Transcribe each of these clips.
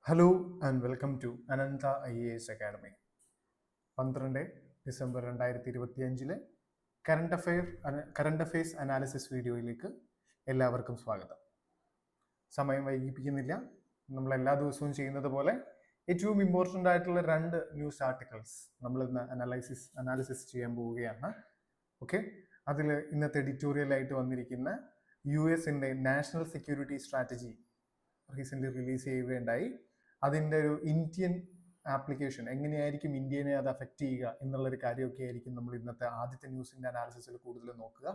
Hello and welcome to Ananta IAS academy. 12 December 2025 current affairs analysis വീഡിയോയിലേക്ക് എല്ലാവർക്കും സ്വാഗതം. സമയം വൈകിപ്പിക്കുന്നില്ല. നമ്മൾ എല്ലാ ദിവസവും ചെയ്യുന്നത് പോലെ ഏറ്റവും ഇമ്പോർട്ടൻ്റ് ആയിട്ടുള്ള 2 ന്യൂസ് ആർട്ടിക്കിൾസ് നമ്മൾ ഇന്ന് അനാലിസിസ് ചെയ്യാൻ പോവുകയാണ്. ഓക്കെ, അതിൽ ഇന്നത്തെ എഡിറ്റോറിയലായിട്ട് വന്നിരിക്കുന്ന US national security strategy recently release ചെയ്യുകയുണ്ടായി. അതിൻ്റെ ഒരു ഇന്ത്യൻ ആപ്ലിക്കേഷൻ എങ്ങനെയായിരിക്കും ഇന്ത്യനെ അത് അഫക്റ്റ് ചെയ്യുക എന്നുള്ളൊരു കാര്യമൊക്കെ ആയിരിക്കും നമ്മൾ ഇന്നത്തെ ആദ്യത്തെ ന്യൂസിൻ്റെ അനാലിസിസിൽ കൂടുതൽ നോക്കുക.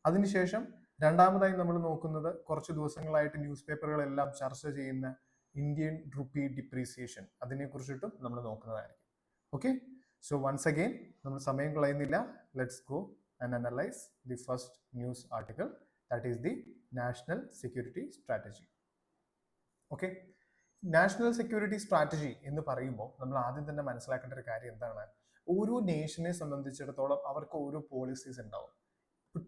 അതിനുശേഷം രണ്ടാമതായി നമ്മൾ നോക്കുന്നത് കുറച്ച് ദിവസങ്ങളായിട്ട് ന്യൂസ് പേപ്പറുകളെല്ലാം ചർച്ച ചെയ്യുന്ന ഇന്ത്യൻ റുപ്പി ഡിപ്രീസിയേഷൻ, അതിനെക്കുറിച്ചിട്ടും നമ്മൾ നോക്കുന്നതായിരിക്കും. ഓക്കെ, സോ വൺസ് അഗെയിൻ നമ്മൾ സമയം കളയുന്നില്ല. Let's go and analyse the first news article, that is the national security strategy. Okay, national security strategy എന്ന് പറയുമ്പോൾ നമ്മൾ ആദ്യം തന്നെ മനസ്സിലാക്കേണ്ട ഒരു കാര്യം എന്താണ്? ഓരോ നേഷനെ സംബന്ധിച്ചിടത്തോളം അവർക്ക് ഓരോ പോളിസീസ് ഉണ്ടാവും.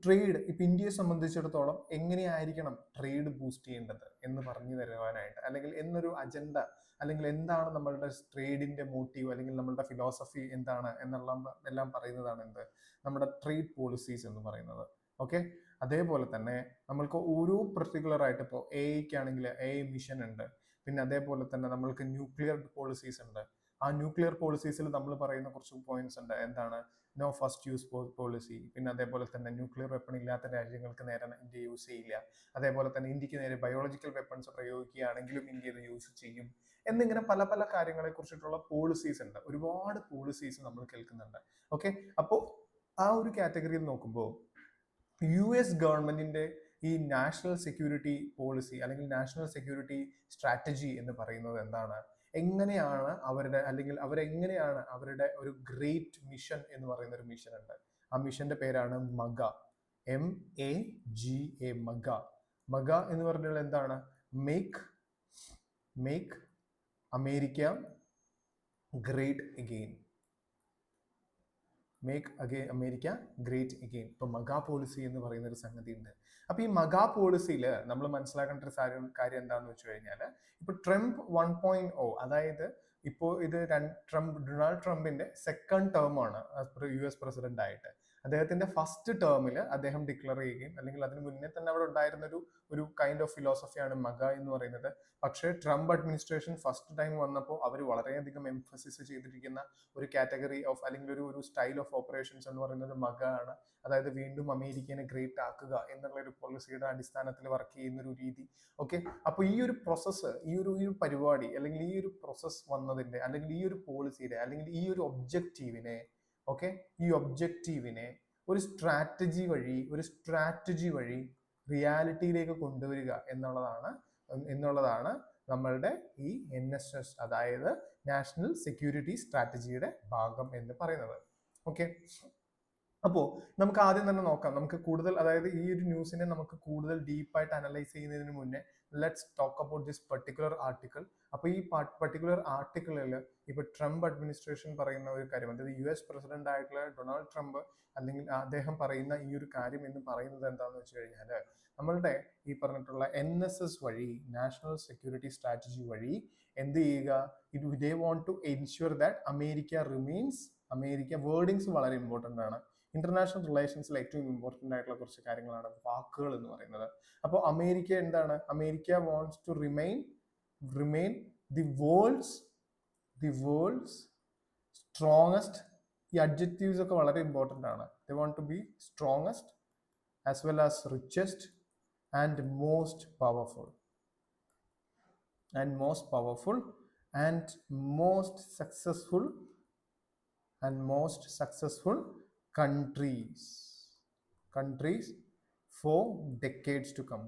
ട്രേഡ്, ഇപ്പം ഇന്ത്യയെ സംബന്ധിച്ചിടത്തോളം എങ്ങനെയായിരിക്കണം ട്രേഡ് ബൂസ്റ്റ് ചെയ്യേണ്ടത് എന്ന് പറഞ്ഞു തരുവാനായിട്ട്, അല്ലെങ്കിൽ എന്നൊരു അജണ്ട, അല്ലെങ്കിൽ എന്താണ് നമ്മളുടെ ട്രേഡിന്റെ മോട്ടീവ്, അല്ലെങ്കിൽ നമ്മളുടെ ഫിലോസഫി എന്താണ് എല്ലാം പറയുന്നതാണ് എന്ത്, നമ്മുടെ ട്രേഡ് പോളിസീസ് എന്ന് പറയുന്നത്. ഓക്കെ, അതേപോലെ തന്നെ നമ്മൾക്ക് ഓരോ പെർട്ടിക്കുലർ ആയിട്ട് ഇപ്പോൾ AIക്കാണെങ്കിൽ AI മിഷൻ ഉണ്ട്. പിന്നെ അതേപോലെ തന്നെ നമ്മൾക്ക് ന്യൂക്ലിയർ പോളിസീസ് ഉണ്ട്. ആ ന്യൂക്ലിയർ പോളിസീസിൽ നമ്മൾ പറയുന്ന കുറച്ച് പോയിന്റ്സ് ഉണ്ട്. എന്താണ്? No first use policy. പിന്നെ അതേപോലെ തന്നെ ന്യൂക്ലിയർ വെപ്പൺ ഇല്ലാത്ത രാജ്യങ്ങൾക്ക് നേരെ ഇന്ത്യ യൂസ് ചെയ്യില്ല. അതേപോലെ തന്നെ ഇന്ത്യക്ക് നേരെ ബയോളജിക്കൽ വെപ്പൺസ് പ്രയോഗിക്കുകയാണെങ്കിലും ഇന്ത്യ ഇത് യൂസ് ചെയ്യും എന്നിങ്ങനെ പല പല കാര്യങ്ങളെ കുറിച്ചിട്ടുള്ള പോളിസീസ് ഉണ്ട്. ഒരുപാട് പോളിസീസ് നമ്മൾ കേൾക്കുന്നുണ്ട്. ഓക്കെ, അപ്പോൾ ആ ഒരു കാറ്റഗറിയിൽ നോക്കുമ്പോൾ US ഗവൺമെന്റിന്റെ ഈ നാഷണൽ സെക്യൂരിറ്റി പോളിസി അല്ലെങ്കിൽ നാഷണൽ സെക്യൂരിറ്റി സ്ട്രാറ്റജി എന്ന് പറയുന്നത് എന്താണ്? എങ്ങനെയാണ് അവരുടെ, അല്ലെങ്കിൽ അവരെങ്ങനെയാണ് അവരുടെ ഒരു ഗ്രേറ്റ് മിഷൻ എന്ന് പറയുന്ന ഒരു മിഷൻ ഉണ്ട്. ആ മിഷന്റെ പേരാണ് മഗ, MAGA, മഗ. മഗ എന്ന് പറഞ്ഞാൽ എന്താണ്? Make America great again. Make America great again. ഇപ്പൊ മഗാ പോളിസി എന്ന് പറയുന്ന ഒരു സംഗതി ഉണ്ട്. അപ്പൊ ഈ മഗാ പോളിസിയിൽ നമ്മൾ മനസ്സിലാക്കേണ്ട ഒരു കാര്യം എന്താണെന്ന് വെച്ച് കഴിഞ്ഞാൽ, ഇപ്പൊ ട്രംപ് 1.0, അതായത് ഇപ്പോൾ ഇത് ഡൊണാൾഡ് ട്രംപിന്റെ സെക്കൻഡ് ടേം ആണ് US പ്രസിഡന്റ് ആയിട്ട്. അദ്ദേഹത്തിന്റെ ഫസ്റ്റ് ടേമിൽ അദ്ദേഹം ഡിക്ലെയർ ചെയ്യുകയും, അല്ലെങ്കിൽ അതിന് മുന്നേ തന്നെ അവിടെ ഉണ്ടായിരുന്ന ഒരു കൈൻഡ് ഓഫ് ഫിലോസഫിയാണ് മഗ എന്ന് പറയുന്നത്. പക്ഷേ ട്രംപ് അഡ്മിനിസ്ട്രേഷൻ ഫസ്റ്റ് ടൈം വന്നപ്പോൾ അവർ വളരെയധികം എംഫസിസ് ചെയ്തിരിക്കുന്ന ഒരു കാറ്റഗറി ഓഫ്, അല്ലെങ്കിൽ ഒരു സ്റ്റൈൽ ഓഫ് ഓപ്പറേഷൻസ് എന്ന് പറയുന്നത് മഗ ആണ്. അതായത് വീണ്ടും അമേരിക്കനെ ഗ്രേറ്റ് ആക്കുക എന്നുള്ള ഒരു പോളിസിയുടെ അടിസ്ഥാനത്തിൽ വർക്ക് ചെയ്യുന്ന ഒരു രീതി. ഓക്കെ, അപ്പോൾ ഈ ഒരു പ്രോസസ്സ്, ഈ ഒരു പരിപാടി, അല്ലെങ്കിൽ ഈ ഒരു പ്രോസസ്സ് വന്നതിന്റെ, അല്ലെങ്കിൽ ഈ ഒരു പോളിസിയുടെ, അല്ലെങ്കിൽ ഈ ഒരു ഒബ്ജക്റ്റീവിനെ, ഓക്കെ, ഈ ഒബ്ജക്റ്റീവിനെ ഒരു സ്ട്രാറ്റജി വഴി റിയാലിറ്റിയിലേക്ക് കൊണ്ടുവരിക എന്നുള്ളതാണ് നമ്മളുടെ ഈ NSS, അതായത് നാഷണൽ സെക്യൂരിറ്റി സ്ട്രാറ്റജിയുടെ ഭാഗം എന്ന് പറയുന്നത്. ഓക്കെ, അപ്പോൾ നമുക്ക് ആദ്യം തന്നെ നോക്കാം. നമുക്ക് കൂടുതൽ, അതായത് ഈ ഒരു ന്യൂസിനെ നമുക്ക് കൂടുതൽ ഡീപ്പായിട്ട് അനലൈസ് ചെയ്യുന്നതിന് മുന്നേ let's talk about this particular article. അപ്പോൾ ഈ പർട്ടിക്കുലർ ആർട്ടിക്കിളിൽ ഇപ്പോൾ ട്രംപ് അഡ്മിനിസ്ട്രേഷൻ പറയുന്ന ഒരു കാര്യം, അതായത് US പ്രസിഡന്റ് ആയിട്ടുള്ള ഡൊണാൾഡ് ട്രംപ്, അല്ലെങ്കിൽ അദ്ദേഹം പറയുന്ന ഈ ഒരു കാര്യം എന്ന് പറയുന്നത് എന്താണെന്ന് വെച്ച് കഴിഞ്ഞാൽ, നമ്മളുടെ ഈ പറഞ്ഞിട്ടുള്ള NSS വഴി, നാഷണൽ സെക്യൂരിറ്റി സ്ട്രാറ്റജി വഴി എന്ത് ചെയ്യുക, they want to ensure that America wordings വളരെ ഇമ്പോർട്ടൻ്റ് ആണ്. ഇന്റർനാഷണൽ റിലേഷൻസിൽ ഏറ്റവും ഇമ്പോർട്ടൻ്റ് ആയിട്ടുള്ള കുറച്ച് കാര്യങ്ങളാണ് വാക്കുകൾ എന്ന് പറയുന്നത്. അപ്പോൾ അമേരിക്ക എന്താണ്? America wants to remain the world's strongest. ഈ അഡ്ജക്റ്റീവ്സ് ഒക്കെ വളരെ ഇമ്പോർട്ടൻ്റ് ആണ്. They want to be strongest as well as richest and most powerful and most successful countries for decades to come.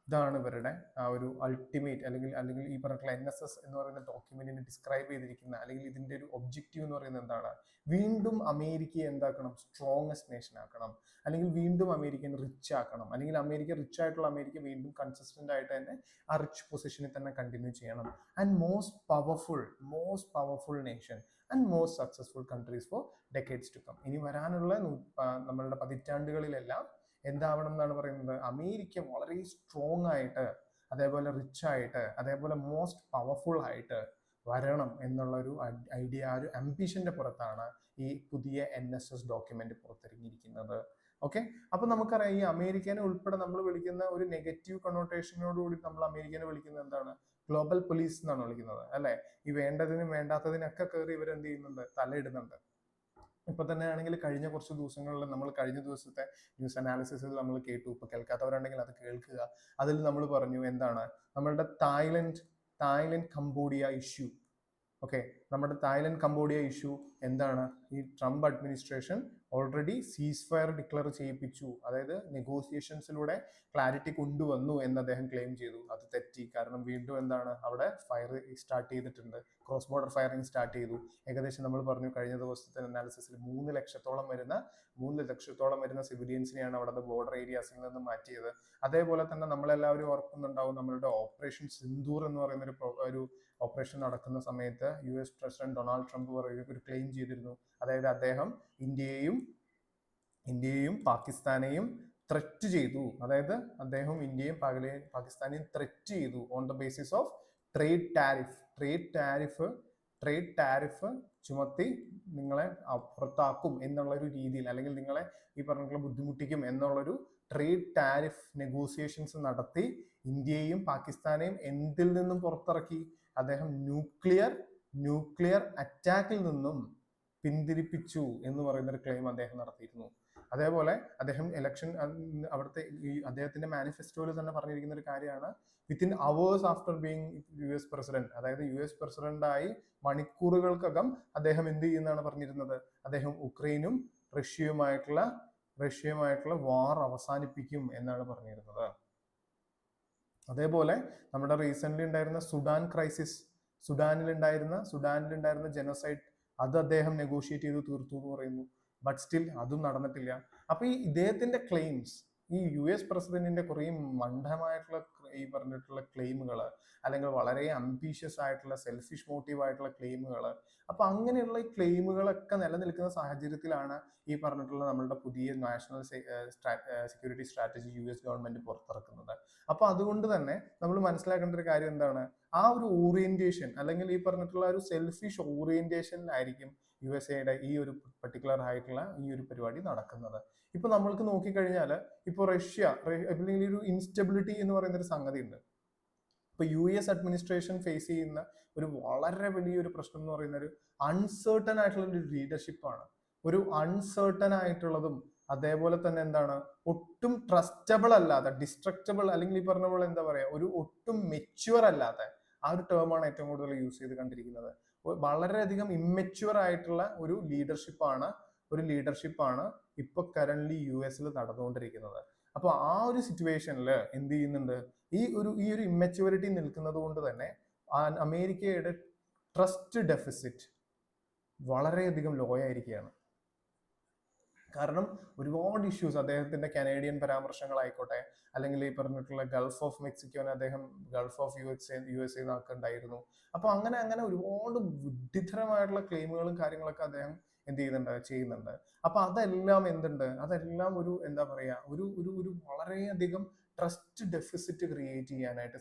ഇതാണ് ഇവരുടെ ആ ഒരു അൾട്ടിമേറ്റ്, അല്ലെങ്കിൽ ഈ പറഞ്ഞിട്ടുള്ള NSS എന്ന് പറയുന്ന ഡോക്യുമെന്റിനെ ഡിസ്ക്രൈബ് ചെയ്തിരിക്കുന്ന, അല്ലെങ്കിൽ ഇതിന്റെ ഒരു ഒബ്ജക്റ്റീവ് എന്ന് പറയുന്നത് എന്താണ്? വീണ്ടും അമേരിക്കയെ എന്താക്കണം? സ്ട്രോങ്ങസ്റ്റ് നേഷൻ ആക്കണം, അല്ലെങ്കിൽ വീണ്ടും അമേരിക്കനെ റിച്ച് ആക്കണം, അല്ലെങ്കിൽ റിച്ച് ആയിട്ടുള്ള അമേരിക്ക വീണ്ടും കൺസിസ്റ്റന്റ് ആയിട്ട് തന്നെ ആ റിച്ച് പൊസിഷനിൽ തന്നെ കണ്ടിന്യൂ ചെയ്യണം. And most powerful nation and most successful countries for decades to come. ഇനി വരാനുള്ള നമ്മളുടെ പതിറ്റാണ്ടുകളിലെല്ലാം എന്താവണം എന്നാണ് പറയുന്നത്? അമേരിക്ക വളരെ സ്ട്രോങ് ആയിട്ട്, അതേപോലെ റിച്ച് ആയിട്ട്, അതേപോലെ മോസ്റ്റ് പവർഫുൾ ആയിട്ട് വരണം എന്നുള്ള ഒരു ഐഡിയ, ഒരു അംബിഷന്റെ പുറത്താണ് ഈ പുതിയ NSS ഡോക്യുമെന്റ് പുറത്തിറങ്ങിയിരിക്കുന്നത്. ഓക്കെ, അപ്പൊ നമുക്കറിയാം ഈ അമേരിക്കനെ ഉൾപ്പെടെ നമ്മൾ വിളിക്കുന്ന ഒരു നെഗറ്റീവ് കണ്ണോട്ടേഷനോടുകൂടി നമ്മൾ അമേരിക്കനെ വിളിക്കുന്നത് എന്താണ്? ഗ്ലോബൽ പോലീസ് എന്നാണ് വിളിക്കുന്നത്, അല്ലെ? ഈ വേണ്ടതിനും വേണ്ടാത്തതിനൊക്കെ കയറി ഇവരെന്ത് ചെയ്യുന്നുണ്ട്? തലയിടുന്നുണ്ട്. ഇപ്പൊ തന്നെ ആണെങ്കിൽ കഴിഞ്ഞ കുറച്ച് ദിവസങ്ങളിൽ നമ്മൾ കഴിഞ്ഞ ദിവസത്തെ ന്യൂസ് അനാലിസിസിൽ നമ്മൾ കേട്ടു. ഇപ്പൊ കേൾക്കാത്തവരുണ്ടെങ്കിൽ അത് കേൾക്കുക. അതിൽ നമ്മൾ പറഞ്ഞു എന്താണ് നമ്മളുടെ തായ്ലൻഡ് കംബോഡിയ ഇഷ്യൂ. ഓക്കെ, നമ്മുടെ തായ്ലൻഡ് കംബോഡിയ ഇഷ്യൂ എന്താണ്? ഈ Trump administration already cease fire declare ചെയ്യിപ്പിച്ചു, അതായത് നെഗോസിയേഷൻസിലൂടെ ക്ലാരിറ്റി കൊണ്ടുവന്നു എന്ന് അദ്ദേഹം ക്ലെയിം ചെയ്തു. അത് തെറ്റി. കാരണം വീണ്ടും എന്താണ് അവിടെ ഫയർ സ്റ്റാർട്ട് ചെയ്തിട്ടുണ്ട്, ക്രോസ് ബോർഡർ ഫയറിംഗ് സ്റ്റാർട്ട് ചെയ്തു. ഏകദേശം നമ്മൾ പറഞ്ഞു കഴിഞ്ഞ ദിവസത്തെ അനാലിസിസിൽ 3 ലക്ഷത്തോളം വരുന്ന സിവിലിയൻസിനെയാണ് അവിടെ ബോർഡർ ഏരിയാസിൽ നിന്ന് മാറ്റിയത്. അതേപോലെ തന്നെ നമ്മളെല്ലാവരും ഓർക്കുന്നുണ്ടാവും നമ്മളുടെ ഓപ്പറേഷൻ സിന്ദൂർ എന്ന് പറയുന്ന ഒരു ഓപ്പറേഷൻ നടക്കുന്ന സമയത്ത് US പ്രസിഡന്റ് ഡൊണാൾഡ് ട്രംപ് ഒരു ക്ലെയിം ചെയ്തിരുന്നു. അതായത് അദ്ദേഹം ഇന്ത്യയെയും പാകിസ്ഥാനെയും ത്രെറ്റ് ചെയ്തു. അതായത് അദ്ദേഹം ഇന്ത്യയും പാകിസ്ഥാനെയും ത്രെറ്റ് ചെയ്തു on the basis of trade tariff ചുമത്തി നിങ്ങളെ പുറത്താക്കും എന്നുള്ള ഒരു രീതിയിൽ, അല്ലെങ്കിൽ നിങ്ങളെ ഈ പറഞ്ഞ ബുദ്ധിമുട്ടിക്കും എന്നുള്ളൊരു ട്രേഡ് ടാരിഫ് നെഗോസിയേഷൻസ് നടത്തി ഇന്ത്യയും പാകിസ്ഥാനെയും എന്തിൽ നിന്നും പുറത്തിറക്കി? അദ്ദേഹം ന്യൂക്ലിയർ അറ്റാക്കിൽ നിന്നും പിന്തിരിപ്പിച്ചു എന്ന് പറയുന്ന ഒരു ക്ലെയിം അദ്ദേഹം നടത്തിയിരുന്നു. അതേപോലെ അദ്ദേഹം അവിടുത്തെ അദ്ദേഹത്തിന്റെ മാനിഫെസ്റ്റോയിൽ തന്നെ പറഞ്ഞിരിക്കുന്ന ഒരു കാര്യമാണ്, within hours after being US president, അതായത് US പ്രസിഡന്റായി മണിക്കൂറുകൾക്കകം അദ്ദേഹം എന്ത് ചെയ്യുന്നതാണ് പറഞ്ഞിരുന്നത്? അദ്ദേഹം ഉക്രൈനും റഷ്യയുമായിട്ടുള്ള വാർ അവസാനിപ്പിക്കും എന്നാണ് പറഞ്ഞിരുന്നത്. അതേപോലെ നമ്മുടെ റീസെന്റ് ഉണ്ടായിരുന്ന സുഡാൻ ക്രൈസിസ്, സുഡാനിലുണ്ടായിരുന്ന ജനോസൈഡ്, അത് അദ്ദേഹം നെഗോഷിയേറ്റ് ചെയ്ത് തീർത്തു എന്ന് പറയുന്നു. ബട്ട് സ്റ്റിൽ അതും നടന്നിട്ടില്ല. അപ്പൊ ഈ ഇദ്ദേഹത്തിന്റെ ക്ലെയിംസ്, ഈ US പ്രസിഡന്റിന്റെ കുറേ മണ്ഡമായിട്ടുള്ള ഈ പറഞ്ഞിട്ടുള്ള ക്ലെയിമുകൾ, അല്ലെങ്കിൽ വളരെ അംബീഷ്യസ് ആയിട്ടുള്ള സെൽഫിഷ് മോട്ടീവ് ആയിട്ടുള്ള ക്ലെയിമുകൾ, അപ്പൊ അങ്ങനെയുള്ള ഈ ക്ലെയിമുകളൊക്കെ നിലനിൽക്കുന്ന സാഹചര്യത്തിലാണ് ഈ പറഞ്ഞിട്ടുള്ള നമ്മളുടെ പുതിയ national security strategy US government പുറത്തിറക്കുന്നത്. അപ്പൊ അതുകൊണ്ട് തന്നെ നമ്മൾ മനസ്സിലാക്കേണ്ട ഒരു കാര്യം എന്താണ്? ആ ഒരു ഓറിയന്റേഷൻ, അല്ലെങ്കിൽ ഈ പറഞ്ഞിട്ടുള്ള ഒരു സെൽഫിഷ് ഓറിയന്റേഷനിലായിരിക്കും USA ഈ ഒരു പെർട്ടിക്കുലർ ആയിട്ടുള്ള ഈ ഒരു പരിപാടി നടക്കുന്നത്. ഇപ്പൊ നമ്മൾക്ക് നോക്കിക്കഴിഞ്ഞാൽ ഇപ്പൊ റഷ്യ അല്ലെങ്കിൽ ഒരു ഇൻസ്റ്റബിലിറ്റി എന്ന് പറയുന്ന ഒരു സംഗതി ഉണ്ട്. ഇപ്പൊ US അഡ്മിനിസ്ട്രേഷൻ ഫേസ് ചെയ്യുന്ന ഒരു വളരെ വലിയൊരു പ്രശ്നം എന്ന് പറയുന്ന ഒരു അൺസേർട്ടൺ ആയിട്ടുള്ള ഒരു ലീഡർഷിപ്പാണ്. ഒരു അൺസേർട്ടൺ ആയിട്ടുള്ളതും അതേപോലെ തന്നെ എന്താണ്, ഒട്ടും ട്രസ്റ്റബിൾ അല്ലാതെ, ഡിസ്ട്രക്റ്റബിൾ, അല്ലെങ്കിൽ ഈ പറഞ്ഞ പോലെ എന്താ പറയാ, ഒരു ഒട്ടും മെച്യൂർ അല്ലാത്ത ആ ഒരു ടേമാണ് ഏറ്റവും കൂടുതൽ യൂസ് ചെയ്ത് കണ്ടിരിക്കുന്നത്. വളരെയധികം ഇമ്മെച്യൂർ ആയിട്ടുള്ള ഒരു ലീഡർഷിപ്പാണ് ഇപ്പൊ കറന്റ്ലി US നടന്നുകൊണ്ടിരിക്കുന്നത്. അപ്പൊ ആ ഒരു സിറ്റുവേഷനിൽ എന്ത് ചെയ്യുന്നുണ്ട്? ഈ ഒരു ഇമ്മെച്യൂരിറ്റി നിൽക്കുന്നത് കൊണ്ട് തന്നെ അമേരിക്കയുടെ ട്രസ്റ്റ് ഡെഫിസിറ്റ് വളരെയധികം ലോ ആയിരിക്കുകയാണ്. കാരണം ഒരുപാട് ഇഷ്യൂസ്, അദ്ദേഹത്തിന്റെ കനേഡിയൻ പരാമർശങ്ങളായിക്കോട്ടെ, അല്ലെങ്കിൽ ഈ പറഞ്ഞിട്ടുള്ള ഗൾഫ് ഓഫ് മെക്സിക്കോനെ അദ്ദേഹം ഗൾഫ് ഓഫ് USA ആക്കുന്നുണ്ടായിരുന്നു. അപ്പൊ അങ്ങനെ ഒരുപാട് വിഡ്ഢിത്തരമായിട്ടുള്ള ക്ലെയിമുകളും കാര്യങ്ങളൊക്കെ അദ്ദേഹം എന്ത് ചെയ്യുന്നുണ്ട്. അപ്പൊ അതെല്ലാം ഒരു എന്താ പറയാ, ഒരു വളരെയധികം ട്രസ്റ്റ് ഡെഫിസിറ്റ് ക്രിയേറ്റ് ചെയ്യാനായിട്ട്